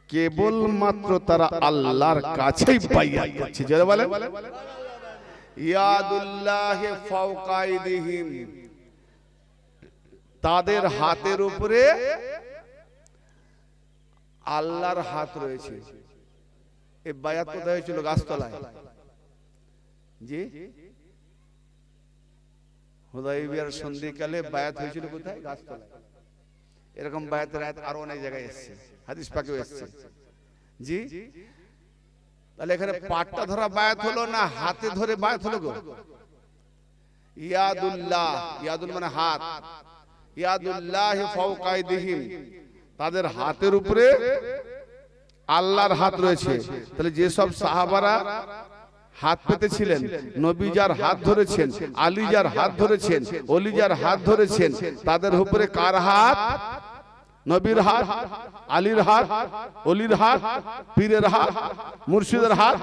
কেবলমাত্র তারা আল্লাহর কাছেই বাইয়াত করছে। যারা বলে ইয়াদুল্লাহি ফাওকা আইদিহিম, তাদের হাতের উপরে আল্লাহর হাত রয়েছে। এই বায়াত কোথায় হয়েছিল? গাছতলায়। জি, হুদায়বিয়ার সন্ধিকালে বায়াত হয়েছিল কোথায়? গাছতলায়। এরকম বায়াতের আয়াত আরো অনেক জায়গায় এসেছে, হাদিস পাকেও এসেছে। জি, তাহলে এখানে পাটটা ধরা বায়াত হলো না হাতে ধরে বায়াত হলো গো? ইয়াদুল্লাহ, ইয়াদুল মানে হাত, ইয়াদুল্লাহি ফাওকা আইদিহিম, তাদের হাতের উপরে আল্লাহর হাত রয়েছে। তাহলে যে সব সাহাবারা হাত পেতেছিলেন, নবী যার হাত ধরেছেন, আলী যার হাত ধরেছেন, ওলি যার হাত ধরেছেন, তাদের উপরে কার হাত? নবীর হাত, আলীর হাত, ওলির হাত, পীরের হাত, মুর্শিদের হাত।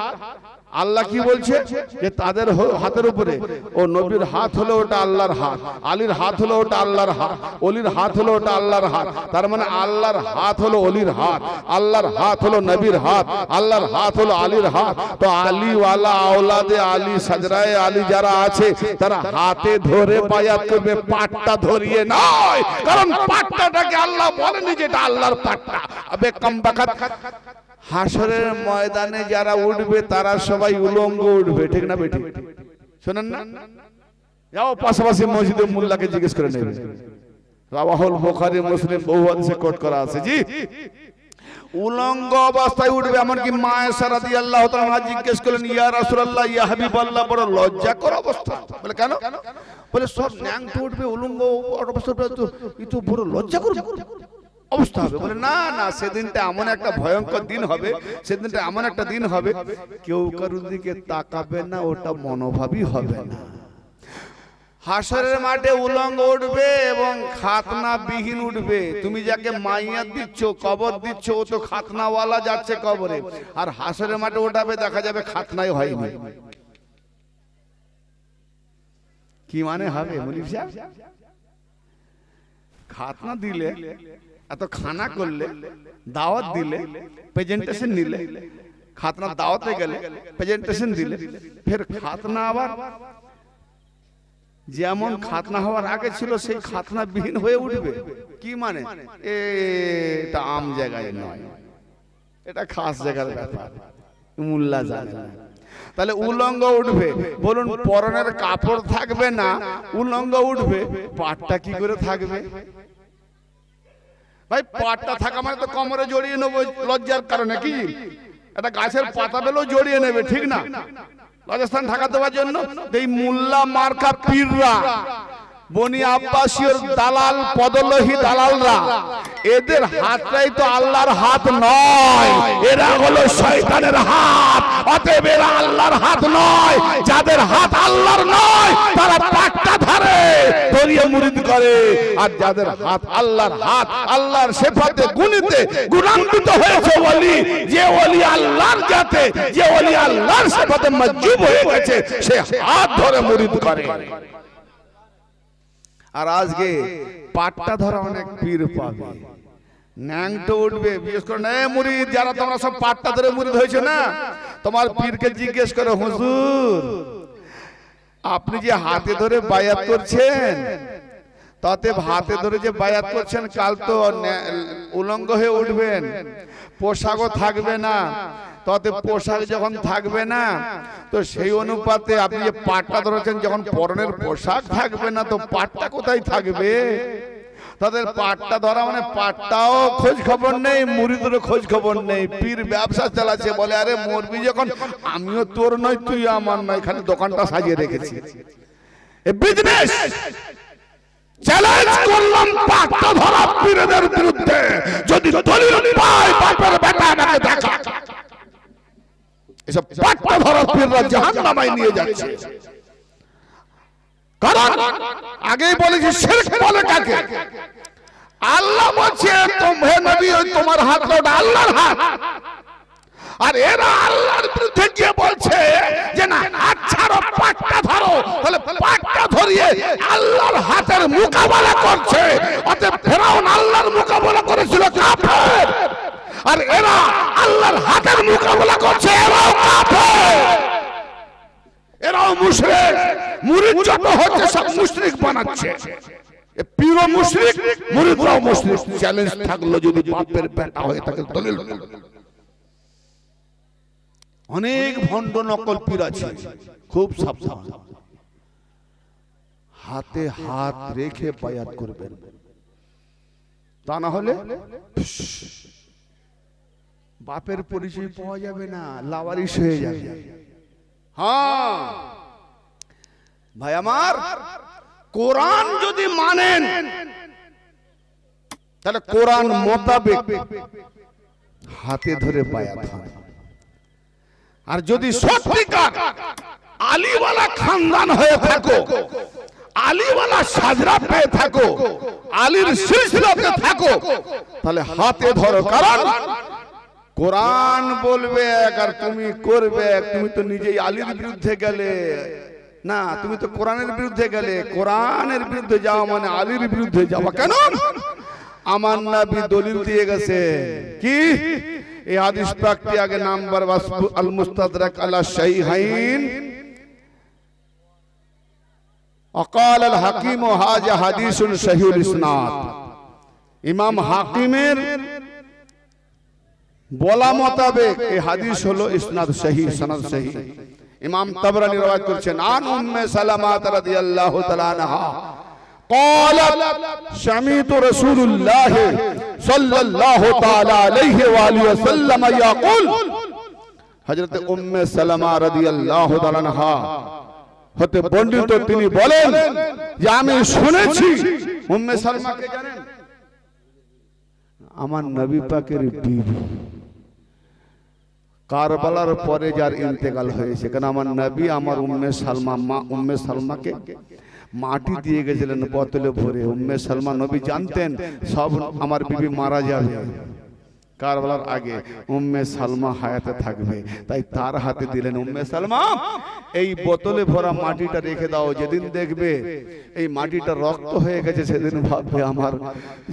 আল্লাহ কি বলছে? যে তাদের হাতের উপরে ও নবীর হাত হলো ওটা আল্লাহর হাত, আলীর হাত হলো ওটা আল্লাহর হাত, ওলির হাত হলো ওটা আল্লাহর হাত। তার মানে আল্লাহর হাত হলো ওলির হাত, আল্লাহর হাত হলো নবীর হাত, আল্লাহর হাত হলো আলীর হাত। তো আলী ওয়ালা আওলাদে আলী, সাজরায়ে আলী যারা আছে তারা হাতে ধরে বায়াত করবে, পাটটা ধরিয়ে নয়। কারণ পাটটাকে আল্লাহ বলেনি যেটা আল্লাহর পাটটা। আবে কামবাকাত, হাসরের ময়দানে যারা উঠবে তারা সবাই উলঙ্গ উঠবে, ঠিক না বেটি? শোনেন না? যাও পাশাপাশি মসজিদে মোল্লাকে জিজ্ঞেস করে নেবে। রাওয়াহুল বুখারী, মুসলিম বহু হাদিসে কোট করা আছে। জি, উলঙ্গ অবস্থায় উঠবে। এমনকি মা আয়েশা রাদিয়াল্লাহু তাআলা জিজ্ঞেস করলেন, ইয়া রাসূলুল্লাহ, ইয়া হাবিবাল্লাহ, বড় লজ্জাকর অবস্থা। বলে কেন? বলে সব ন্যাংটো উঠবে, উলঙ্গ অবস্থা, তো বড় লজ্জাকর অবস্থা হবে। বলে না না, সেদিনটা এমন একটা ভয়ঙ্কর দিন হবে, সেদিনটা এমন একটা দিন হবে কেউ কারোর দিকে তাকাবে না, ওটা মনোভাবই হবে না। হাসরের মাঠে উলঙ্গ উঠবে এবং খাতনা বিহীন উঠবে। তুমি যাকে মাইয়াত দিচ্ছ, কবর দিচ্ছ, ও তো খাতনাওয়ালা যাচ্ছে কবরে, আর হাসরের মাঠে ওঠাবে দেখা যাবে খাতনাই হয়নি। কি মানে হবে মুনিফ সাহেব? খাতনা দিলে, এত খানা করলে, দাওয়াত দিলে, প্রেজেন্টেশন নিলে, খাতনা দাওয়াতে গেলে, প্রেজেন্টেশন দিলে, ফের খাতনা আবার যেমন খাতনা হওয়ার আগে ছিল সেই খাতনা বিহীন হয়ে উঠবে। কি মানে? এটা আম জায়গায় নয়, এটা খাস জায়গার ব্যাপার, মোল্লা জানে না। তাহলে উলঙ্গ উঠবে, বলুন পরনের কাপড় থাকবে না, উলঙ্গ উঠবে, পাটটা কি করে থাকবে? ভাই পাটটা থাকা মানে তো কোমরে জড়িয়ে নেবো লজ্জার কারণে, কি একটা গাছের পাতা পেলেও জড়িয়ে নেবে, ঠিক না? রাজস্থান ঢাকা দেওয়ার জন্য এই মোল্লা মার্কা পীররা, বনি আব্বাসীর দালাল, পদলোহী দালালরা, এদের হাতটাই তো আল্লাহর হাত নয়, এরা হলো শয়তানের হাত। অতএব এরা আল্লাহর হাত নয়। যাদের হাত আল্লাহর নয় তারা পাটটা ধরে ধরিয়ে মুরিদ করে, আর যাদের হাত আল্লাহর হাত, আল্লাহর সিফাতে গুণিতে গুণান্বিত হয়েছে ওলি, যে ওলি আল্লাহর জাতে, যে ওলি আল্লাহর সিফাতে মজজুব হয়ে গেছে, সে হাত ধরে মুরিদ করে। আর আজকে পাটটা ধরা অনেক পীর পাবে, ন্যাংটো উঠবে, বিশেষ করে না মুরিদ যারা তোমরা সব পাটটা ধরে মুরিদ হয়েছে না, তোমার পীরকে জিজ্ঞেস করো, হুজুর আপনি যে হাতে ধরে বায়াত করছেন, তাতে হাতে ধরে যে বায়াত করছেন, কাল তো উলঙ্গ হয়ে উঠবেন, পোশাকও থাকবে না, তাতে পোশাক যখন থাকবে না, তো সেই অনুপাতে আপনি যে পাটটা ধরেছেন, যখন পরনের পোশাক থাকবে না, তো পাটটা কোথায় থাকবে? তাদের পাটটা ধরা মানে পাটটাও খোঁজ খবর নেই, মুরিদেরও খোঁজ খবর নেই। পীর ব্যবসা চালাচ্ছে, বলে আরে মরবি যখন, আমিও তোর নয় তুই আমার নয়, এখানে দোকানটা সাজিয়ে রেখেছি, এই বিজনেস। চ্যালেঞ্জ করলাম পাটটা ধরা পীরদের বিরুদ্ধে, যদি দলিল পাই বাপের বেটা আমাকে দেখা। এসব পাটটা ধরা পীররা জাহান্নামে নিয়ে যাচ্ছে। কারণ আগেই বলেছি শিরক বলে কাকে? আল্লাহ বলছে হে নবী তোমার হাত ওটা আল্লাহর হাত, আর এরা আল্লাহর বিরুদ্ধে গিয়ে বলছে যে না হাত ছাড়ো, পাটটা ধরো। তাহলে পাটটা ধরিয়ে আল্লাহর হাতের মোকাবেলা করছে। অতএব ফেরাউন আল্লাহর মোকাবেলা করেছিল কাফের, আর এরা আল্লাহর হাতের মোকাবেলা করছে, এরাও কাফের, এরাও মুশরিক। মুরিদ যত হচ্ছে সব মুশরিক বানাচ্ছে, পীরও মুশরিক, মুরিদরাও মুশরিক। চ্যালেঞ্জ থাকলো যদি বাপের বেটা হয়ে থাকে দলিল। অনেক ভণ্ড নকল পীর আছে, খুব সাবধান, হাতে হাত রেখে বায়াত করবেন, তা না হলে বাপের পরিচয় পাওয়া যাবে না, লাওয়ারিশ হয়ে যাবে। হ্যাঁ ভাই আমার, কোরআন যদি মানেন তাহলে কোরআন মোতাবেক হাতে ধরে বায়াত হয়। আর যদি সত্যিকার আলীওয়ালা খানদান হয়ে থাকো, আলীওয়ালা সাজরা পেয়ে থাকো, আলীর সিলসিলাতে থাকো, তাহলে হাতে ধরো। কারণ কোরআন বলবে এক আর তুমি করবে এক। তুমি তো নিজেই আলীর বিরুদ্ধে গেলে না, তুমি তো কোরআনের বিরুদ্ধে গেলে। কোরআনের বিরুদ্ধে যাওয়া মানে আলীর বিরুদ্ধে যাওয়া। কেন? আমার নবী দলিল দিয়ে গেছে কি? এই হাদিস পাকটি আগে নাম্বার আল মুস্তাদরাক আলা শাইখাইন وقال الحكيم هذا حديث صحيح الاسناد। ইমাম হাকিমের বলা মোতাবেক এই হাদিস হলো ইসনাদ সহিহ, সনদ সহিহ। ইমাম তাবরানী রওয়ায়াত করেছেন আন উম্মে সালামা রাদিয়াল্লাহু তাআলা আনহা قالت سمعت رسول الله صلى الله تعالى عليه واله وسلم يقول। হযরত উম্মে সালামা রাদিয়াল্লাহু তাআলা আনহা হতে বর্ণিত, তিনি বলেন যে আমি শুনেছি। উম্মে সালমাকে জানেন? আমার নবী পাকের বিবি, কারবালার পরে যার ইন্তেকাল হয়েছে। কারণ আমার নবী আমার উম্মে সালমা, মা উম্মে সালমাকে মাটি দিয়ে গেছিলেন বোতলে ভরে। উম্মে সালমা নবী জানতেন সব আমার বিবি মারা যাবে, কারবালার আগে উম্মে সালমা হায়াতে থাকবে, তাই তার হাতে দিলেন। উম্মে সালমা এই বোতলে ভরা মাটিটা রেখে দাও, যেদিন দেখবে এই মাটিটা রক্ত হয়ে গেছে সেদিন ভাববে আমার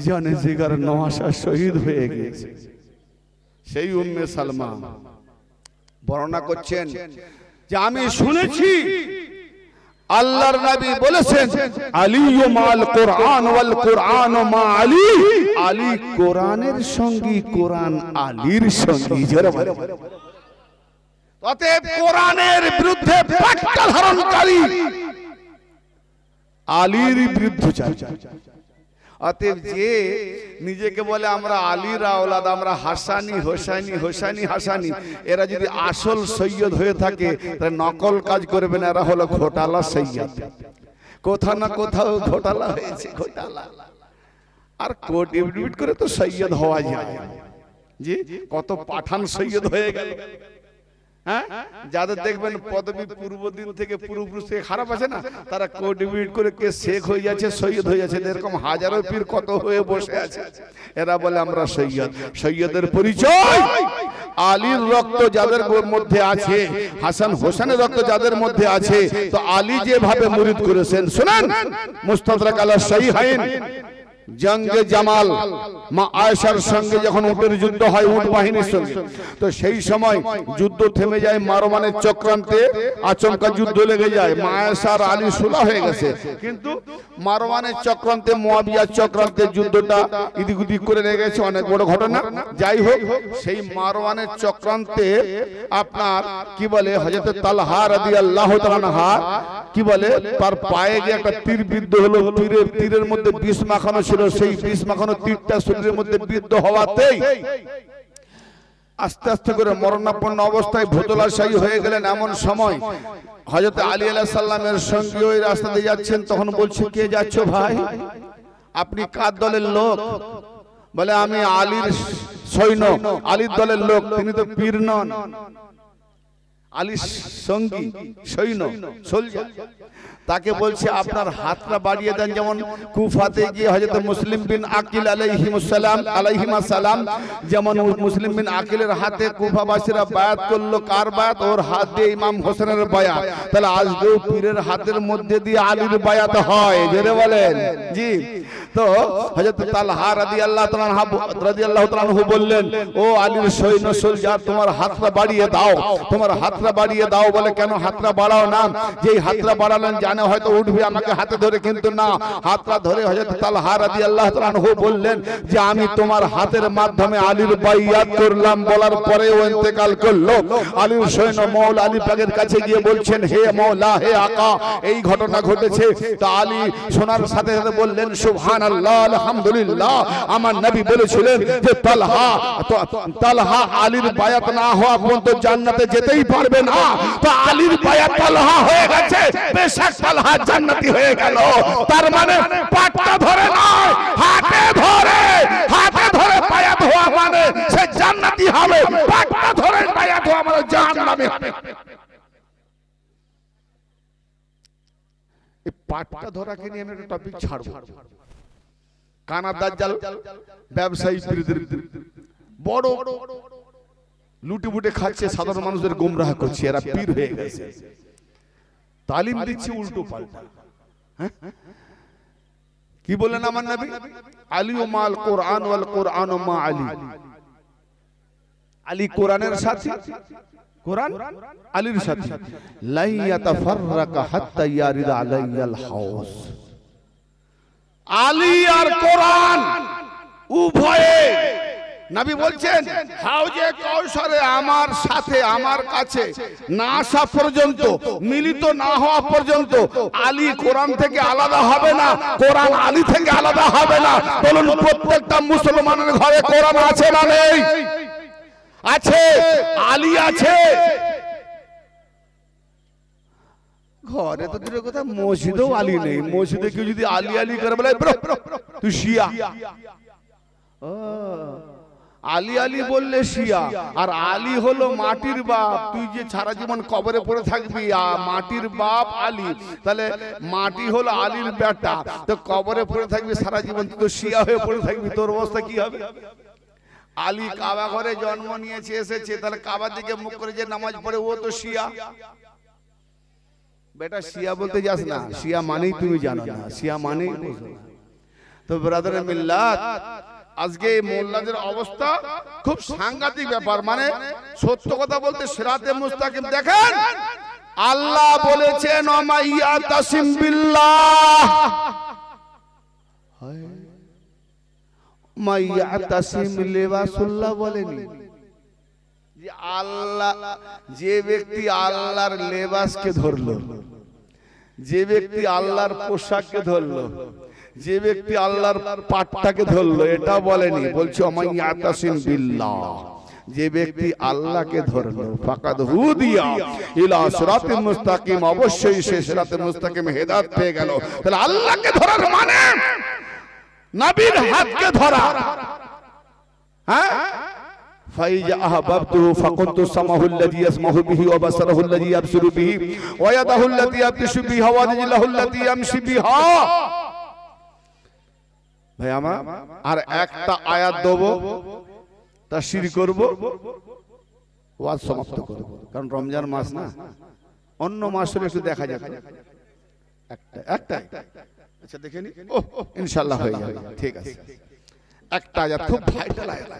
জানে জিগার নওয়াসা শহীদ হয়ে গেছে। সেই উম্মে সালমা বর্ণনা করছেন যে আমি শুনেছি আল্লাহর নবী বলেছেন আলিয়ু মাল কোরআন ওয়াল কোরআন মা আলী। আলী কোরআনের সঙ্গী, কোরআন আলীর সঙ্গী। অতএব কোরআনের বিরুদ্ধে পাট্টা ধারণকারী আলীর বিরুদ্ধচারী। অতএব যে নিজেকে বলে আমরা আলীর আওলাদ, আমরা হাসানি হোসাইনি, হোসাইনি হাসানি, এরা যদি আসল সৈয়দ হয়ে থাকে তাহলে নকল কাজ করবে না, এরা হলো ঘোটালা সৈয়দ। কোথাও না কোথাও ঘোটালা হয়েছে, ঘোটালা। আর কোট এফিডেভিট করে তো সৈয়দ হওয়া যায়, জি কত পাঠান সৈয়দ হয়ে গেল। হ্যাঁ, যাদের দেখবেন পদবী পূর্ব দিন থেকে পূর্বপুরুষ থেকে খারাপ আছে না, তারা কোট এফিডেভিট করে কে শেখ হয়ে যাচ্ছে, সৈয়দ হয়ে যাচ্ছে। এরকম হাজারো পীর কত হয়ে বসে আছে, এরা বলে আমরা সৈয়দ। সৈয়দের পরিচয় আলীর রক্ত যাদের মধ্যে আছে, হাসান হোসেনের রক্ত যাদের মধ্যে আছে, তো আলী যেভাবে মুরিদ করেছেন শুনেন। মুস্তাদরাক আলা সাহিহাইন জঙ্গে জামাল মা আয়েশার সঙ্গে যখন উটের যুদ্ধ হয়, উট বাহিনীর সঙ্গে, তো সেই সময় যুদ্ধ থেমে যায় মারওয়ানের চক্রান্তে, আচমকা যুদ্ধ লেগে যায়। মা আয়েশা আর আলী সুলহ হয়ে গেছে, কিন্তু মারওয়ানের চক্রান্তে, মুয়াবিয়ার চক্রান্তে যুদ্ধটা ইদিক উদিক করে লেগে গেছে, অনেক বড় ঘটনা। যাই হোক, সেই মারওয়ানের চক্রান্তে আপনার কি বলে হযরত তালহা রাদিয়াল্লাহু তাআলা আনহা কি বলে তার পায়ে গিয়ে একটা তীর বিদ্ধ হলো। তীরের মধ্যে বিষ মাখানো ছিল, সেই বিষ মাখানো তীরটা শরীরের মধ্যে বিদ্ধ হওয়াতেই আস্তে আস্তে করে মরণাপন্ন অবস্থায় ভূতলাশায়ী হয়ে গেলেন। এমন সময় হযরত আলী আলাইহিস সালামের সঙ্গে ওই রাস্তা দিয়ে যাচ্ছেন, তখন বলছে কে যাচ্ছ ভাই, আপনি কার দলের লোক? বলে আমি আলীর সৈন্য, আলীর দলের লোক। তিনি তো পীর নন, আলীর সঙ্গী, সৈন্য, সোলজার। তাকে বলছে আপনার হাতটা বাড়িয়ে দেন। যেমন কুফাতে গিয়ে হযরত মুসলিম বিন আকিল আলাইহিমা সালাম, যেমন মুসলিম বিন আকিলের হাতে কুফাবাসীরা বায়াত করলো, কার বায়াত? ওর হাত দিয়ে ইমাম হোসেনের বায়াত। তাহলে আজকেও পীরের হাতের মধ্যে দিয়ে আলীর বায়াত হয়, জোরে বলেন জি। তো হযরত তালহা রাদিয়াল্লাহু তাআলা আনহু বললেন, ও আলীর সৈন্য সোলজার, তোমার হাতটা বাড়িয়ে দাও, তোমার হাতটা বাড়িয়ে দাও। বলে কেন হাতটা বাড়াও না? যেই হাতটা বাড়ালেন জানে হয়তো উঠবে আমাকে হাতে ধরে, কিন্তু না, হাতটা ধরে হযরত তালহা রাদিয়াল্লাহু তাআলা আনহু বললেন যে আমি তোমার হাতের মাধ্যমে আলীর বাইয়াত করলাম। বলার পরে ও ইন্তেকাল করলো। আলীর সৈন্য মাওলা আলী পাকের কাছে গিয়ে বলছেন, হে মাওলা, হে আকা, এই ঘটনা ঘটেছে। তা আলী শোনার সাথে সাথে বললেন, সুবহানাল্লাহ, আলহামদুলিল্লাহ, আমার নবী বলেছিলেন যে তালহা আলীর বায়াত না হওয়া পর্যন্ত জান্নাতে যেতেই পারবে না। তো আলীর বায়াত তালহা হয়ে গেছে, বেশক তালহা জান্নাতি হয়ে গেল। তার মানে পাটটা ধরে নয়, হাতে ধরে, হাতে ধরে বায়াত হওয়া মানে সে জান্নাতি হবে, পাটটা ধরে বায়াত হওয়া মানে জাহান্নামী হবে। এই পাটটা ধরাকে নিয়ে আমি একটা টপিক ছাড়বো। কানা দাজ্জাল ব্যবসায়ী পীরদের বড় লুটে খাচ্ছে, সাধারণ মানুষদের গোমরাহ করছে, এরা পীর হয়ে গেছে, তালিম দিচ্ছে উল্টো পাল্টা। কি বলেন আমার নবী? আলী ও মাল কোরআন ওয়াল কোরআন মা আলী। আলী কোরআনের সাথী, কোরআন আলীর সাথী। লা ইয়াতাফাররাকা হাত্তা ইয়ারিদা আলাইয়াল হাউস। আলী আর কোরআন উভয়ে, নবী বলছেন, হাউজে কাউসারে আমার সাথে, আমার কাছে না আসা পর্যন্ত, মিলিত না হওয়া পর্যন্ত আলী কোরআন থেকে আলাদা হবে না, কোরআন আলী থেকে আলাদা হবে না। বলুন, প্রত্যেকটা মুসলমানের ঘরে কোরআন আছে না নেই? আছে, আলী আছে। ঘরে তো দূরের কথা, মসজিদেও আলী নেই। মসজিদে কেউ যদি আলী আলী করে বলে তুই শিয়া, আলী আলী বললে শিয়া। আর আলী হলো মাটির বাপ, তুই যে সারা জীবন কবরে পড়ে থাকবি, মাটির বাপ আলী, তাহলে মাটি হলো আলীর বেটা, তো কবরে পড়ে থাকবি সারা জীবন, তুই তো শিয়া হয়ে পড়ে থাকবি, তোর অবস্থা কি হবে? আলী কাবা ঘরে জন্ম নিয়েছে, এসেছে, তাহলে কাবার দিকে মুখ করে যে নামাজ পড়ে ও তো শিয়া। বেটা শিয়া বলতে যাস না, শিয়া মানেই তুমি জানো না, শিয়া মানেই বুঝো না। তো ব্রাদারে মিল্লাত, আজকে মোল্লাদের অবস্থা খুব সাংঘাতিক ব্যাপার। মানে সত্য কথা বলতে সিরাতে মুস্তাকিম দেখেন, আল্লাহ বলেছেন ওমাইয়া তাসিম বিল্লাহ, মাইয়া তাসিম লিবাসুল্লাহ বলেনি। যে আল্লাহ, যে ব্যক্তি আল্লাহর লেবাসকে ধরলো, যে ব্যক্তি আল্লাহর পোশাককে ধরলো, যে ব্যক্তি আল্লাহর পাটটাকে ধরলো, এটা বলেনি, বলছো আমায় ইয়াতাসিম বিল্লাহ, যে ব্যক্তি আল্লাহকে ধরলো ফাকাদ হুদিয়া ইলা সিরাতিল মুস্তাকিম, অবশ্যই সে সিরাতুল মুস্তাকিম হেদায়েত পেয়ে গেল। তাহলে আল্লাহকে ধরার মানে নবীর হাতকে ধরা। হ্যাঁ, ফাইজা আহবাবতুহু ফাকুনতু সামাহু আল্লাযী ইয়াসমাহু বিহি ওয়া বাসারাহু আল্লাযী ইয়াবসুরু বিহি ওয়া ইয়াদাহু আল্লাতী ইয়াবতিশু বিহা ওয়া রিজলুহু আল্লাতী ইয়ামশি বিহা। ভাই আমার আর একটা আয়াত দেব, তাফসীর করব, ওয়াজ সমাপ্ত করব, কারণ রমজান মাস না, অন্য মাস হলে একটু দেখা যাবে। একটা আচ্ছা দেখে নি, ইনশাআল্লাহ হয়ে যাবে, ঠিক আছে। একটা আয়াত খুব ভাইটাল আয়াত,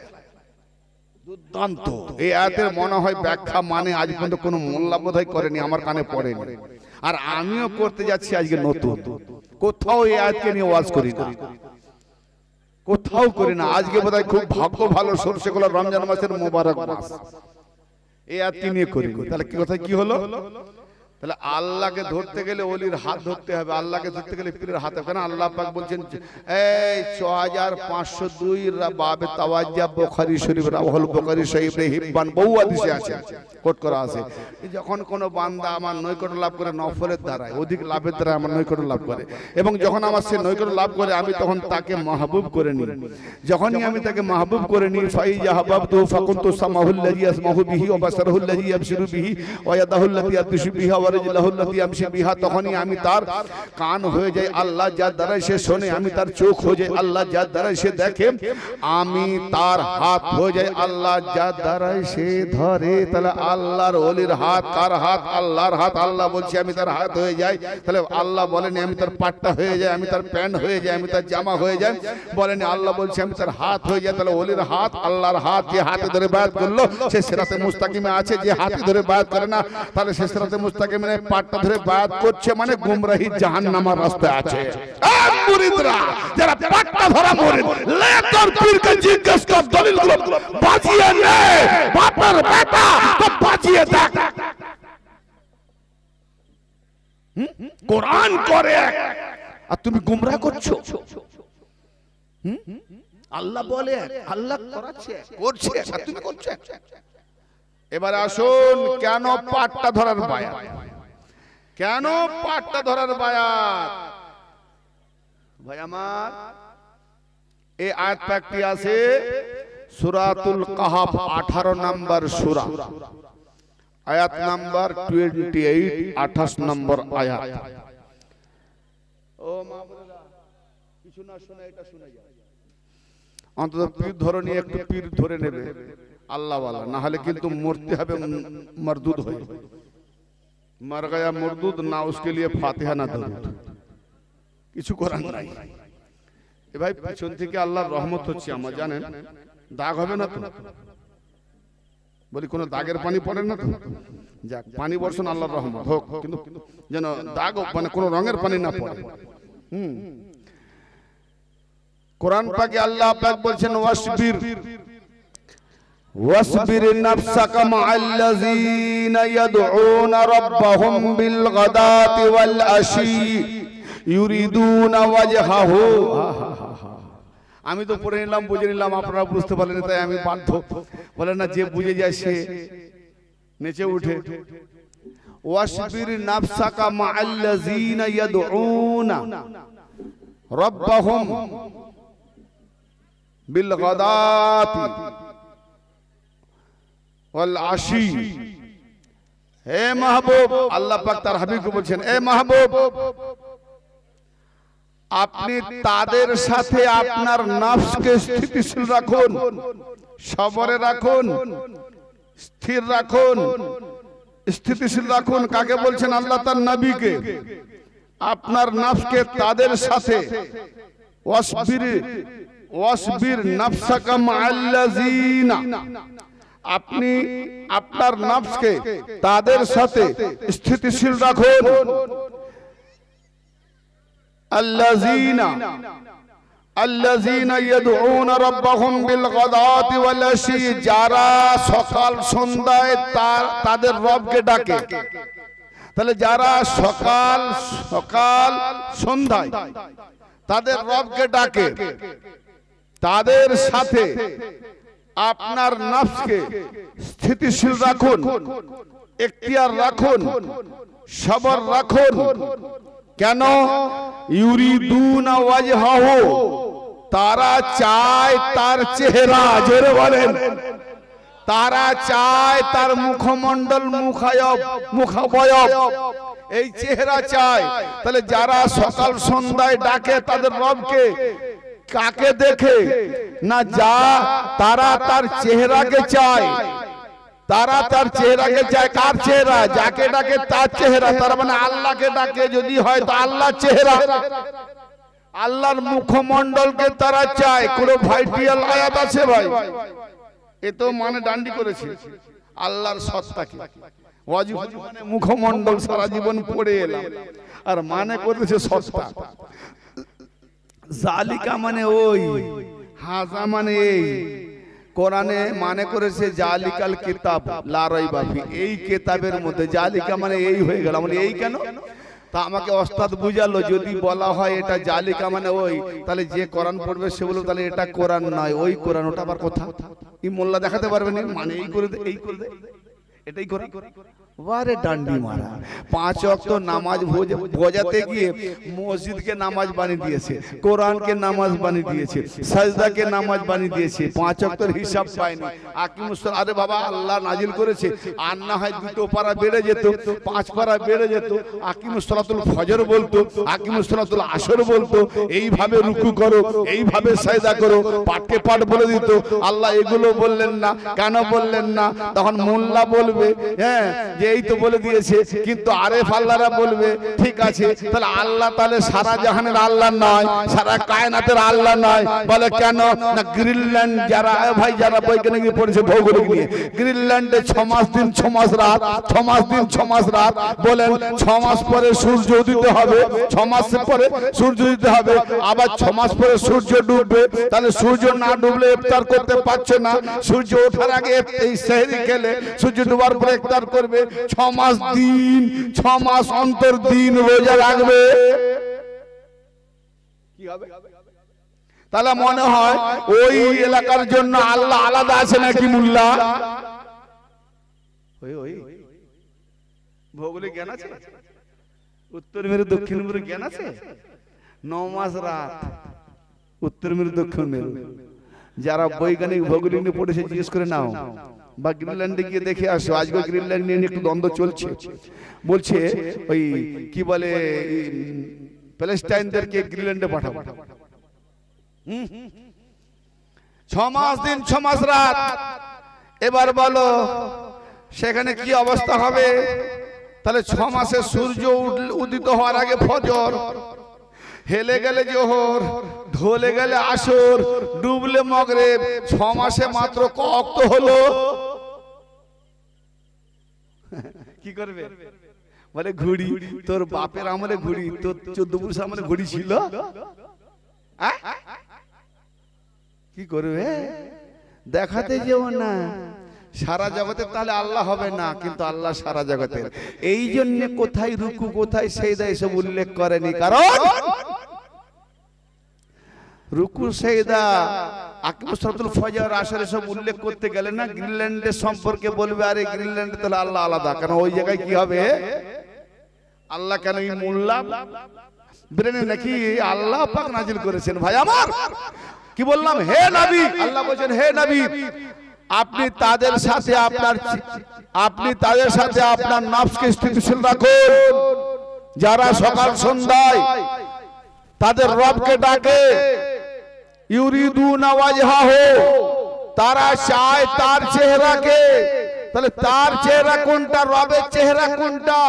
দুর্দান্ত। এই আয়াতের মনে হয় ব্যাখ্যা মানে আজ পর্যন্ত কোনো মোল্লা বোধহয় করেনি, আমার কানে পড়েনি, আর আমিও করতে যাচ্ছি আজকে নতুন। কোথাও এই আয়াতকে নিয়ে ওয়াজ করি না, কোথাও করি না। আজকে বোধহয় খুব ভাগ্য ভালো, সরষে গোলা রমজান মাসের মোবারক মাস, এই আয়াতকে নিয়ে করি। তাহলে কি কথা কি হলো? তাহলে আল্লাহকে ধরতে গেলে ওলির হাত ধরতে হবে, আল্লাহকে ধরতে গেলে পীরের হাতে। কেন আল্লাহ পাক বলছেন এই 6502 বাবে তাওয়াজ্জা বুখারী শরীফ, রাওয়াহুল বুখারী শরীফ হিব্বান বহু হাদিসে আছে, কোট করা আছে। যখন কোন বান্দা আমার নৈকট্য লাভ করে নফলের দ্বারায়, অধিক লাভের দ্বারা আমার নৈকট্য লাভ করে, এবং যখন আমার সে নৈকট্য লাভ করে আমি তখন তাকে মাহবুব করে নিই। যখনই আমি তাকে মাহবুব করে নিই, ফাইজা হাবাবতু ফাকুনতু সামাহু আল্লাযী ইয়াসমাহু বিহি ওয়া বাসারাহু আল্লাযী ইয়াবসিরু বিহি ওয়া ইয়াদাহু আল্লাতী ইয়াবতিশু বিহা ওয়া রিজলুহু আল্লাতী ইয়ামশি বিহা। তখনই আমি তার কান হয়ে যাই, আল্লাহ যার দ্বারা সে শোনে, আমি তার চোখ হয়ে যাই, আল্লাহ যার দ্বারা সে দেখে, আমি তার হাত হয়ে যাই, আল্লাহ যার দ্বারা সে ধরে। তাহলে আল্লাহর ওলির হাত কার হাত? আল্লাহর হাত। আল্লাহ বলছে আমি তার হাত হয়ে যাই। তাহলে আল্লাহ বলেনি আমি তার পাট্টা হয়ে যাই, আমি তার প্যান্ট হয়ে যাই, আমি তার জামা হয়ে যাই, বলেনি। আল্লাহ বলছে আমি তার হাত হয়ে যাই। তাহলে ওলির হাত, আল্লাহর হাত। যে হাতে ধরে বায়াত করলো সে সিরাতে মুস্তাকিমে আছে, যে হাতে ধরে বায়াত করে না তাহলে সে সিরাতে মুস্তাকিমে নেই, পাট্টা ধরে বায়াত করছে মানে গুমরাহি জাহান্নামের রাস্তায় আছে। এই মুরিদরা যারা পাট্টা ধরা মুরিদ, লে তোর পীরকে জিজ্ঞেস কর, দলিলগুলো বাজিয়ে নে, বাপের বেটা তো বাজিয়ে দেখ। কোরআন করে আর তুমি গুমরাহ করছো। আল্লাহ বলে, আল্লাহ করাচ্ছে, করছে আর তুমি করছো। এবারে আসুন, কেন পাট্টা ধরার বায়াত? কেন পাট্টা ধরার বায়াত? ভাই আমার, এই আয়াত পাকটি আছে সূরাতুল কাহফ 18 নম্বর সূরা, আয়াত নাম্বার 28, 28 নম্বর আয়াত। ও মা বোনেরা, কিছু না শুনে এটা শুনে যাও, অন্তত পীর ধরনি একটু পীর ধরে নেবে আল্লাহ ওয়ালা, না হলে কিন্তু মরতে হবে মরদুদ হয়ে। मर गया मरदूद ना, उसके लिए फातिहा ना दरूद, কিছু করার নাই। এ ভাই পিছন থেকে আল্লাহর রহমত হচ্ছে আমার, জানেন দাগ হবে না তো? বলি কোন দাগের পানি পড়ে না তো? যাক, পানি বর্ষণ আল্লাহর রহমত হোক, কিন্তু যেন দাগ মানে কোন রঙের পানি না পড়ে। কোরআন পাকে আল্লাহ পাক বলছেন ওয়াসবির واصبر نفسك مع الذين يدعون ربهم بالغداة والعشي يريدون وجهه। আমি তো পড়ে নিলাম, বুঝে নিলাম, আপনারা বুঝতে পারলেন, তাই আমি বাধ্য। বলে না, যে বুঝে যায় সে নেচে উঠে। ওয়াসবির নাফসাকা মা'আল্লাযীনা ইয়াদউনা রাব্বাহুম বিল গাদাতি ওয়াল আশি। হে মাহবুব, আল্লাহ পাক তার হাবিবকে বলছেন, এ মাহবুব, আপনি তাদের সাথে আপনার নফসকে স্থিতিশীল রাখুন, সবরে রাখুন, স্থির রাখুন, স্থিতিশীল রাখুন। কাকে বলছেন? আল্লাহ তার নবীকে। আপনার নফসকে তাদের সাথে, ওয়াসবির নাফসাকা মা'আল্লাযীনা, আপনি আপনার নফসকে তাদের সাথে স্থিতিশীল রাখুন। আল্লাযীনা, আল্লাযীনা ইয়াদউনা রাব্বাহুম বিল গাদাতি ওয়াল আশি, যারা সকাল সন্ধ্যায় তাদের রবকে ডাকে। তাহলে যারা সকাল সকাল সন্ধ্যায় তাদের রবকে ডাকে, তাদের সাথে আপনার নফসকে স্থিতিশীল রাখুন, এখতিয়ার রাখুন, সবর রাখুন। কেন? ইউরিদুনা ওয়াজহাহু, তারা চায় তার চেহারা। জোরে বলেন, তারা চায় তার মুখমণ্ডল, মুখাবয়ব, এই চেহারা চায়। তাহলে যারা সকাল সন্ধ্যায় ডাকে তাদের রবকে, কাকে দেখে না, যা তারা তার চেহারাকে চায়, তারা তার চেহারাকে চায়। কার চেহারা? যাকে ডাকে তার চেহারা। তার মানে আল্লাহকে ডাকে যদি হয় তো আল্লাহর চেহারা, আল্লাহর মুখমণ্ডলকে তারা চায়। কোন ভাইটিয়াল আয়াত আছে ভাই? এ তো মানে ডান্ডি করেছে আল্লাহর সত্তাকে। ওয়াজি মানে মুখমণ্ডল সারা জীবন পড়ে এলাম, আর মানে করেছে সত্তা। জালিকা মানে ওই, হাজা মানে এই। কোরআনে মানে করেছে জালিকাল কিতাব লা রাইবা ফি, এই কিতাবের মধ্যে। জালিকা মানে এই হয়ে গেল। মানে এই কেন? তা আমাকে ওস্তাদ বুঝালো, যদি বলা হয় এটা জালিকা মানে ওই, তাহলে যে কোরআন পড়বে সে বলবে তাহলে এটা কোরআন নয়, ওই কোরআন। ওটা আবার কথা এই মোল্লা দেখাতে পারবে না, মানে এই করে দে, এই করে দে, এটাই করে। বারে ডান্ডি মারা। 5 ওয়াক্ত নামাজ বোঝাতে গিয়ে মসজিদকে নামাজ বানিয়ে দিয়েছে, কোরআনকে নামাজ বানিয়ে দিয়েছে, সাজদাকে নামাজ বানিয়ে দিয়েছে। 5 ওয়াক্তের হিসাব পায়নি। আকিমুসসালাত, আরে বাবা আল্লাহ নাজিল করেছে, আর না হয় 2 পারা বেড়ে যেত, 5 পারা বেড়ে যেত। আকিমুসসালাতুল ফজর বলতো, আকিমুসসালাতুল আসর বলতো, এইভাবে রুকু করো, এইভাবে সাজদা করো, পাঠকে পাঠ বলে দিত। আল্লাহ এগুলো বললেন না। কেন বললেন না? তখন মোল্লা বলবে হ্যাঁ যে এই তো বলে দিয়েছে, কিন্তু আরেফ আল্লাহরা বলবে ঠিক আছে, তাহলে আল্লাহ তাহলে সারা জাহানের আল্লাহ নয়, সারা কায়নাতের আল্লাহ নয়। বলে কেন না, গ্রিনল্যান্ড যারা ভাই যারা বৈজ্ঞানিক পড়েছে ভৌগোলিক নিয়ে, গ্রিনল্যান্ডে 6 মাস দিন 6 মাস রাত, 6 মাস দিন 6 মাস রাত। বলেন 6 মাস পরে সূর্য উদিতে হবে, 6 মাস পরে সূর্য উদিতে হবে, আবার 6 মাস পরে সূর্য ডুববে। তাহলে সূর্য না ডুবলে ইফতার করতে পারছে না, সূর্য ওঠার আগে এই সেহরি খেলে সূর্য ডুবার পরে ইফতার করবে। 6 মাস দিন, 6 মাস অন্তর দিন রোজা রাখবে। কি হবে? তাহলে মনে হয় ওই এলাকার জন্য আল্লাহ আলাদা আছে নাকি মোল্লা? ওই ভৌগোলিক জ্ঞান আছে, উত্তর মেরু দক্ষিণ মেরু জ্ঞান আছে। 9 মাস রাত উত্তর মেরু দক্ষিণ মেরু। যারা বৈজ্ঞানিক ভৌগোলিক নিয়ে পড়েছে জিজ্ঞেস করে নাও, বা গ্রিনল্যান্ডে গিয়ে দেখে আসো। আজকে গ্রিনল্যান্ড নিয়ে একটু দ্বন্দ্ব চলছে। বলছে ওই কি বলে প্যালেস্টাইনদেরকে গ্রিনল্যান্ডে পাঠাবো। 6 মাস দিন 6 মাস রাত। এবার বলো সেখানে কি অবস্থা হবে? তাহলে 6 মাসে সূর্য উদিত হওয়ার আগে ফজর, হেলে গেলে জোহর, ঢলে গেলে আসর, ডুবলে মাগরিব। 6 মাসে মাত্র কত হলো? কি করবে? বলে ঘুড়ি। তোর বাপের আমলে ঘুড়ি, তোর 14 পুরুষ আমলে ঘুড়ি ছিল। কি করবে? দেখাতে যেও না সারা জগতে, তাহলে আল্লাহ হবে না, কিন্তু আল্লাহ সারা জগতের। এই জন্য কোথায় রুকু কোথায় সেজদা এসব উল্লেখ করেনি, কারণ রুকু সেজদা আকিমুসসালাতুল ফজর আসর এসব উল্লেখ করতে গেলে না গ্রিনল্যান্ডের সম্পর্কে বলবে আরে গ্রিনল্যান্ডে তাহলে আল্লাহ আলাদা। কারণ ওই জায়গায় কি হবে? আল্লাহ কেন এই মোল্লা ব্রেনে নাকি আল্লাহ পাক নাজিল করেছেন। ভাই আমার কি বললাম? হে নবী, আল্লাহ বলেন হে নবী আপনি তাদের সাথে আপনার নফসকে স্থিতিশীল রাখুন, যারা সকাল সন্ধ্যায় তাদের রবকে ডাকে। ইউরিদুনা ওয়াজহাহু, তারা চায় তার চেহারাকে। তাহলে তার চেহারা কোনটা? রবের চেহারা কোনটা?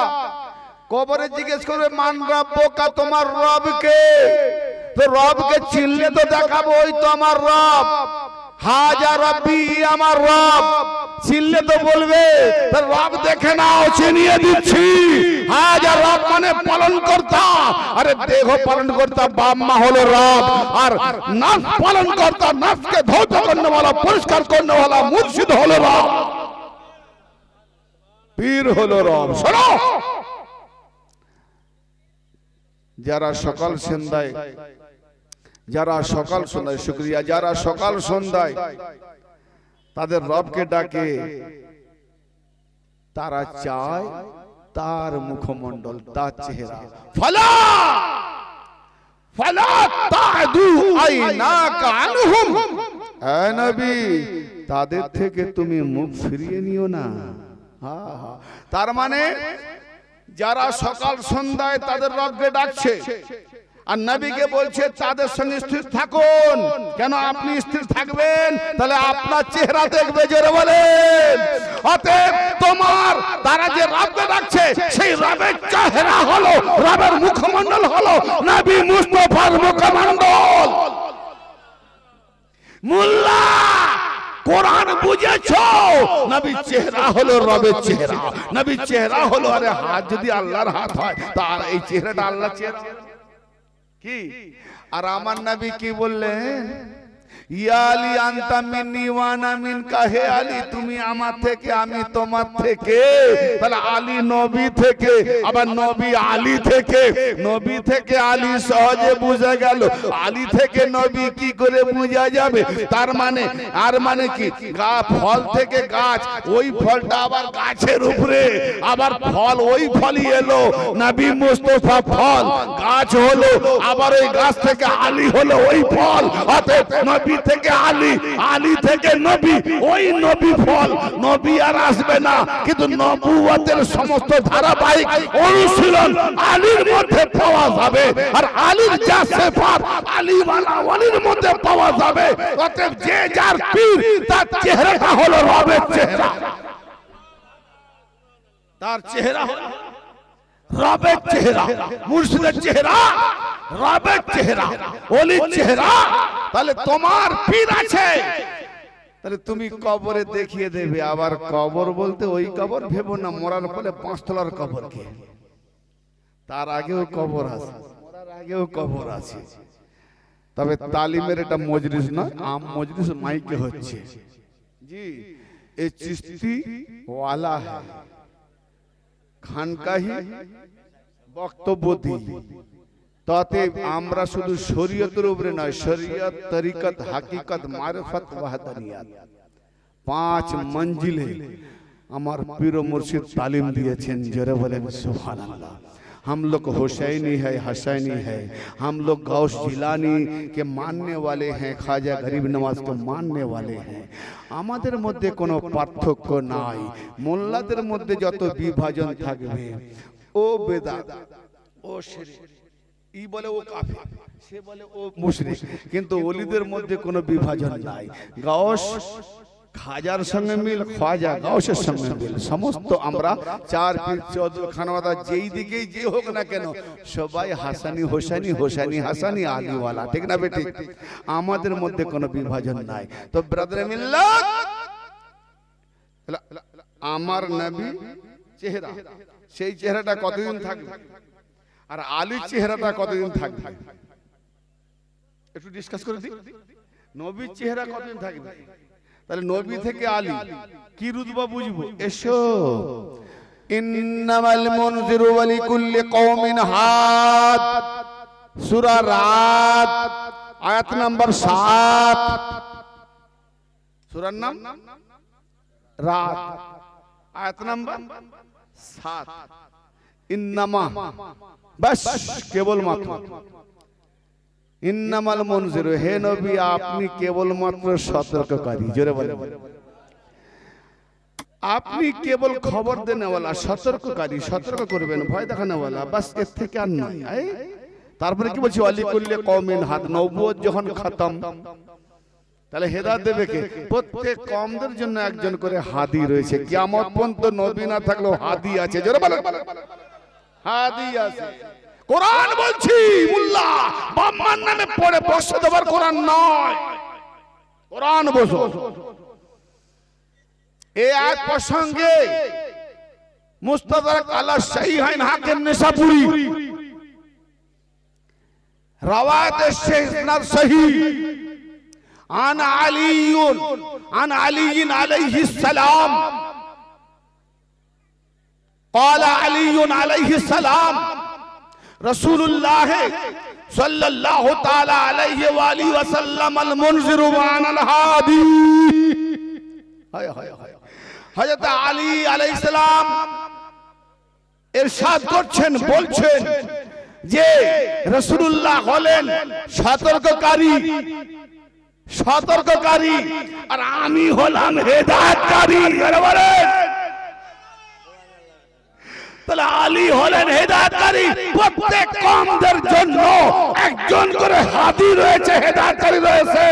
কবরে জিজ্ঞেস করবে মান রাব্বুকা, তোমার রবকে। তো রবকে চিনলে তো দেখাবো ওই তো আমার রব। হাজা রব্বি, আমার রব। চিল্লে তো বলবে রব দেখে নাও, চিনিয়ে দিচ্ছি। হাজা রব মানে পালন কর্তা। আরে দেহ পালন কর্তা বাপ মা হলো রব, আর নাফস পালন কর্তা, নাফসকে ধৌত করনে वाला, পরিষ্কার করনে वाला মুর্শিদ হলো রব, পীর হলো রব। শোনো, যারা সকাল সন্ধ্যায়, যারা সকাল সন্ধ্যায়, শুকরিয়া, যারা সকাল সন্ধ্যায় তাদের রবকে ডাকে, তারা চায় তার মুখমণ্ডল, তার চেহারা। ফালা ফালা তাদু আইনাকা আনহুম, হে নবী তাদের থেকে তুমি মুখ ফিরিয়ে নিও না। তার মানে যারা সকাল সন্ধ্যায় তাদের রবকে ডাকছে আর নবীকে বলছে তাদের সঙ্গে স্থির থাকুন। কেন আপনি স্থির থাকবেন? তাহলে আপনার চেহারা দেখবে, জোরে বলেন। অতএব তোমার তারা যে রবকে ডাকছে সেই রবের চেহারা হলো, রবের মুখমণ্ডল হলো নবী মুস্তাফার মুখমণ্ডল। মোল্লা কোরআন বুঝেছো? নবীর চেহারা হলো রবের চেহারা, নবীর চেহারা হলো, আরে হাত যদি আল্লাহর হাত হয় তার এই চেহারাটা আল্লাহর চেহারা কি? আর আমার নবী কি বললেন? ইয়া আলী আনতা মিন্নি ওয়া আনা মিনকা, হে আলী তুমি আমার থেকে আমি তোমার থেকে। তাহলে আলী নবী থেকে, আবার নবী আলী থেকে। নবী থেকে আলী সহজে বোঝা গেল, আলী থেকে নবী কি করে বোঝা যাবে? তার মানে আর মানে কি, ফল থেকে গাছ, ওই ফলটা আবার গাছের উপরে, আবার ফল ওই ফলই এলো, নবী মুস্তাফা ফল, গাছ হলো, আবার ওই গাছ থেকে আলী হলো ওই ফল। অতএব নবী থেকে আলী, আলী থেকে নবী, ওই নবী ফল। নবী আর আসবে না, কিন্তু নবুয়তের সমস্ত ধারাবাহিক অনুশীলন আলীর মধ্যে পাওয়া যাবে, আর আলীর যা সিফাত আলী ওয়ালা ওয়ালির মধ্যে পাওয়া যাবে। অতএব যে যার পীর তার চেহারাটা হলো রবের চেহারা, তার চেহারা হলো রবের চেহারা, মুর্শিদের চেহারা রবের চেহারা, ওলির চেহারা। তাহলে তোমার পীর আছে, তাহলে তুমি কবরে দেখিয়ে দেবে। আবার কবর বলতে ওই কবর ভেবো না মরার ফলে 5 তলার কবর কে, তার আগেও কবর আছে, মরার আগেও কবর আছে। তবে তালিমের এটা মজলিস নয়, আম মজলিস মাইকে হচ্ছে জি। এই চিস্তি ওয়ালা খানকাহি বক্তব্য দিই, তাতে আমরা শুধু শরীয়তের উপরে নয়, শরীয়ত, তরিকত, হাকিকত, মারিফত, ওয়াহদানিয়াত 5 মঞ্জিলে আমার পীর ও মুর্শিদ तालीम दिएছেন। जरा बोलें सुभान-अल्लाह। हम लोग हुसैनी है, हसैनी है, हम लोग गौस जिलानी के मानने वाले हैं, ख्वाजा गरीब नवाज को मानने वाले हैं। আমাদের মধ্যে কোনো পার্থক্য নাই। মোল্লাদের মধ্যে যত বিভাজন থাকবে, ও বেদাত, ও শিরক, ই বলে ও কাফির, সে বলে ও মুশরিক, কিন্তু ওলিদের মধ্যে কোনো বিভাজন নাই। গাউস খাজার সঙ্গে মিল, খ্বাজা গাউসের সঙ্গে মিল, সমস্ত আমরা 4 পীর, 14 খানওয়ালা, যেই দিকেই যে হোক না কেন সবাই হাসানি হোসেনি, হোসেনি হাসানি, আলীওয়ালা, ঠিক না বেটি? আমাদের মধ্যে কোনো বিভাজন নাই। তো ব্রাদার মিল্লাত, আমার নবী চেহারা, সেই চেহারাটা কতদিন থাকবে? আর আলীর চেহারাটা কতদিন থাকবে? একটু ডিসকাস করে দিই। নবীর চেহারা কতদিন থাকবে? তাহলে নবী থেকে আলী কি রুতবা বুঝবো? এসো। ইন্নামাল মুনজিরু ওয়া লিকুল্লি কওমিন হাদ, সূরা রাত, আয়াত নাম্বার 7। সূরার নাম রাত, আয়াত নাম্বার 7। ইন্নামা, বাস কেবল মাত্র, ইন্নামাল মুনজির, হে নবী আপনি কেবলমাত্র সতর্ককারী। জোরে বলেন, আপনি কেবল খবর দেনেওয়ালা, সতর্ককারী, সতর্ক করবেন, ভয় দেখানোওয়ালা, বাস এর থেকে আর নয়। তারপরে কি বলছি? ওয়ালি কুল্লি কওমিন হাদ, নবুয়ত যখন খতম, তাহলে হেদায়েত দেবে কে? প্রত্যেক কওমদের জন্য একজন করে হাদি রয়েছে। কিয়ামত পর্যন্ত নবী না থাকলেও হাদি আছে। জোরে বলেন, হাদি আছে। কোরআন বলছি, মুল্লা বাম্মার নামে পড়ে বর্ষ দেবার কোরআন নয়। কোরআন বোঝো। এই এক প্রসঙ্গে মুস্তাদরাক আলা সাহিহাইন হাকিম নিসাপুরি রওয়ায়াত এসেছে ইসনাদ সহিহ আন আলী আলাইহিস সালাম قال علي عليه السلام رسول الله صلى الله تعالى عليه وآله وسلم المنذر وعن الهادي হযরত আলী আলাইহিস সালাম ইরশাদ করছেন, বলছেন যে রাসূলুল্লাহ হলেন সতর্ককারী আর আমি হলাম হেদায়েতকারী। বলেন তাহলে আলী হলেন হেদায়েতকারী। প্রত্যেক কওমদের জন্য একজন করে হাদি রয়েছে, হেদায়েতকারী রয়েছে।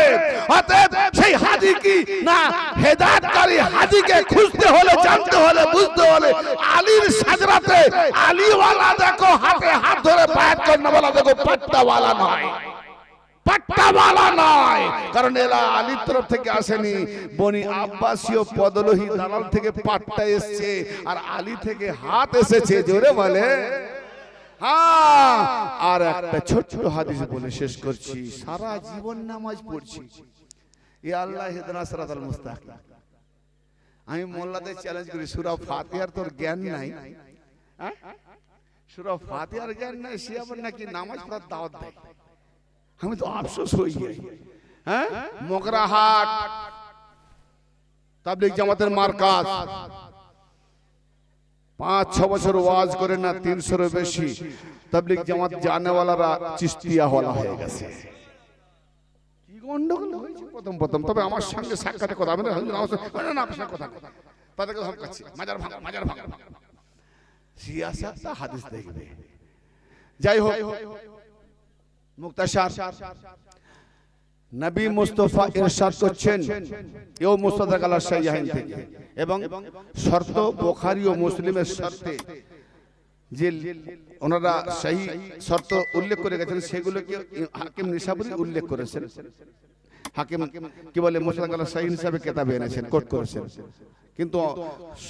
অতএব সেই হাদি কি না হেদায়েতকারী হাদিকে খুঁজতে হলে, জানতে হলে, বুঝতে হলে আলীর সাজরাতে আলীওয়ালা দেখো, হাতে হাত ধরে বায়াত করনেওয়ালা দেখো, পাট্টাওয়ালা নয়, পাট্টাওয়ালা নয়। কারণ এরা আলীর তরফ থেকে আসেনি, বনি আব্বাসীয় পদলোহী দালাল থেকে পাট্টা এসেছে, আর আলী থেকে হাত এসেছে। জোরে বলে হ্যাঁ। আর একটা ছোট্ট হাদিস বলে শেষ করছি। সারা জীবন নামাজ পড়ছি, এ আল্লাহ ইহদিনাস সিরাতাল মুস্তাকিম। আমি মোল্লাদের চ্যালেঞ্জ করি, সূরা ফাতিহার তোর জ্ঞান নাই, সূরা ফাতিহার জ্ঞান নাই, সে আবার নাকি নামাজ পড়ার দাওয়াত দেয়। আমি তো আফসোস হয়ে যাই। হ্যাঁ, মোগরাহাট তাবলীগ জামাতের মার্কাজ 5-6 বছর ওয়াজ করে না, 300-এর বেশি তাবলীগ জামাত জানেওয়ালারা চিশতিয়া হয়ে গেছে। কি গন্ডগোল হয়েছে প্রথম। তবে আমার সঙ্গে সাক্ষাতে কথা, আমি না আপনার কথা তাদেরকে ধমকাচ্ছি, মাজার ভাঙা সিয়াসাতটা হাদিস দেখবে। যাই হোক, মুক্তাসার নবী মুস্তাফা ইরশাদ করছেন, এও মুস্তাদরাক আলা সাহিহাইন থেকে, এবং শর্ত বুখারী ও মুসলিমের শর্তে যে ওনারা সহি শর্ত উল্লেখ করে গেছেন, সেগুলোকে হাকিম নিসাবুরি উল্লেখ করেছেন। হাকিম কি বলে, মুস্তাদরাক আলা সাহিহ হিসাবে কিতাবে এনেছেন, কোট করেছেন, কিন্তু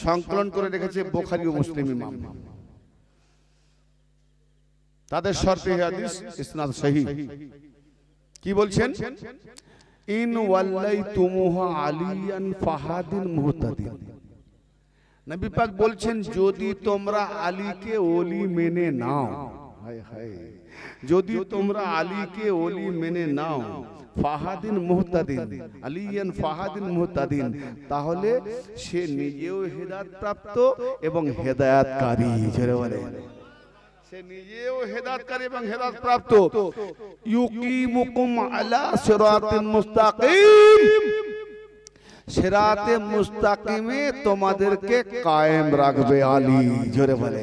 সংকলন করে রেখেছে বুখারী ও মুসলিম ইমাম। তাদের শর্তে হাদিস ইসনাদ সহিহ। কি বলছেন, ইন ওয়াল্লাইতুমুহা আলিয়ান ফাহাদিন মুহতাদিন। নবী পাক বলছেন, যদি তোমরা আলীকে ওলি মেনে নাও, হায় হায়, যদি তোমরা আলীকে ওলি মেনে নাও, ফাহাদিন মুহতাদিন, আলিয়ান ফাহাদিন মুহতাদিন, তাহলে সে নিজেও হেদায়েত প্রাপ্ত এবং হেদায়েতকারী। জোরে বলে, সে নিজেও হেদায়েতকারী এবং হেদায়েত প্রাপ্ত। ইউকিমুকুম আলা সিরাতিন মুস্তাকিম, সিরাতে মুস্তাকিমে তোমাদেরকে কায়েম রাখবে আলী। জোরে বলে,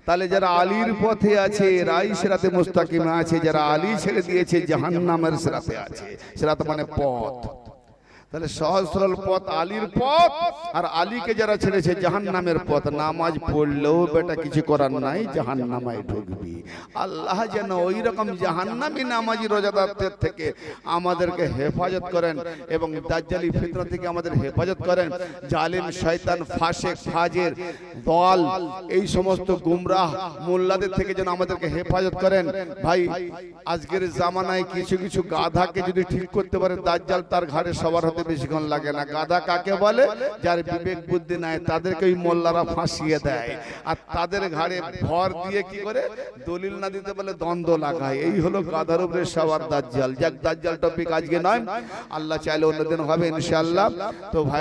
তাহলে যারা আলীর পথে আছে এরাই সিরাতে মুস্তাকিমে আছে, যারা আলী ছেড়ে দিয়েছে জাহান্নামের সিরাতে আছে। সিরাত মানে পথ, তাহলে সহজ সরল পথ আলীর পথ, আর আলীকে যারা ছেড়েছে জাহান্নামের পথ। নামাজ পড়লেও বেটা কিছু করার নাই, জাহান্নামায় ঢুকবি। আল্লাহ যেন ওই রকম জাহান্নামী নামাজি রোজাদারদের থেকে আমাদেরকে হেফাজত করেন এবং দাজ্জালি ফিতনা থেকে আমাদের হেফাজত করেন। জালিম শয়তান ফাসেক ফাজের দল, এই সমস্ত গুমরাহ মোল্লাদের থেকে যেন আমাদেরকে হেফাজত করেন। ভাই, আজকের জামানায় কিছু কিছু গাধাকে যদি ঠিক করতে পারে দাজ্জাল, তার ঘাড়ে সবার হতে বেশিক্ষণ লাগে না। গাধা কাকে বলে? যার বিবেক বুদ্ধি নাই, তাদেরকে ওই মোল্লারা ফাঁসিয়ে দেয়, আর তাদের ঘাড়ে ভর দিয়ে কি করে, দলিল না দিতে বলে দ্বন্দ্ব লাগায়। এই হলো গাধার উপরে সবার দাজ্জাল। যাক, দাজ্জাল টপিক আজকে নয়, আল্লাহ চাইলে অন্যদিন হবে ইনশাআল্লাহ। তো ভাই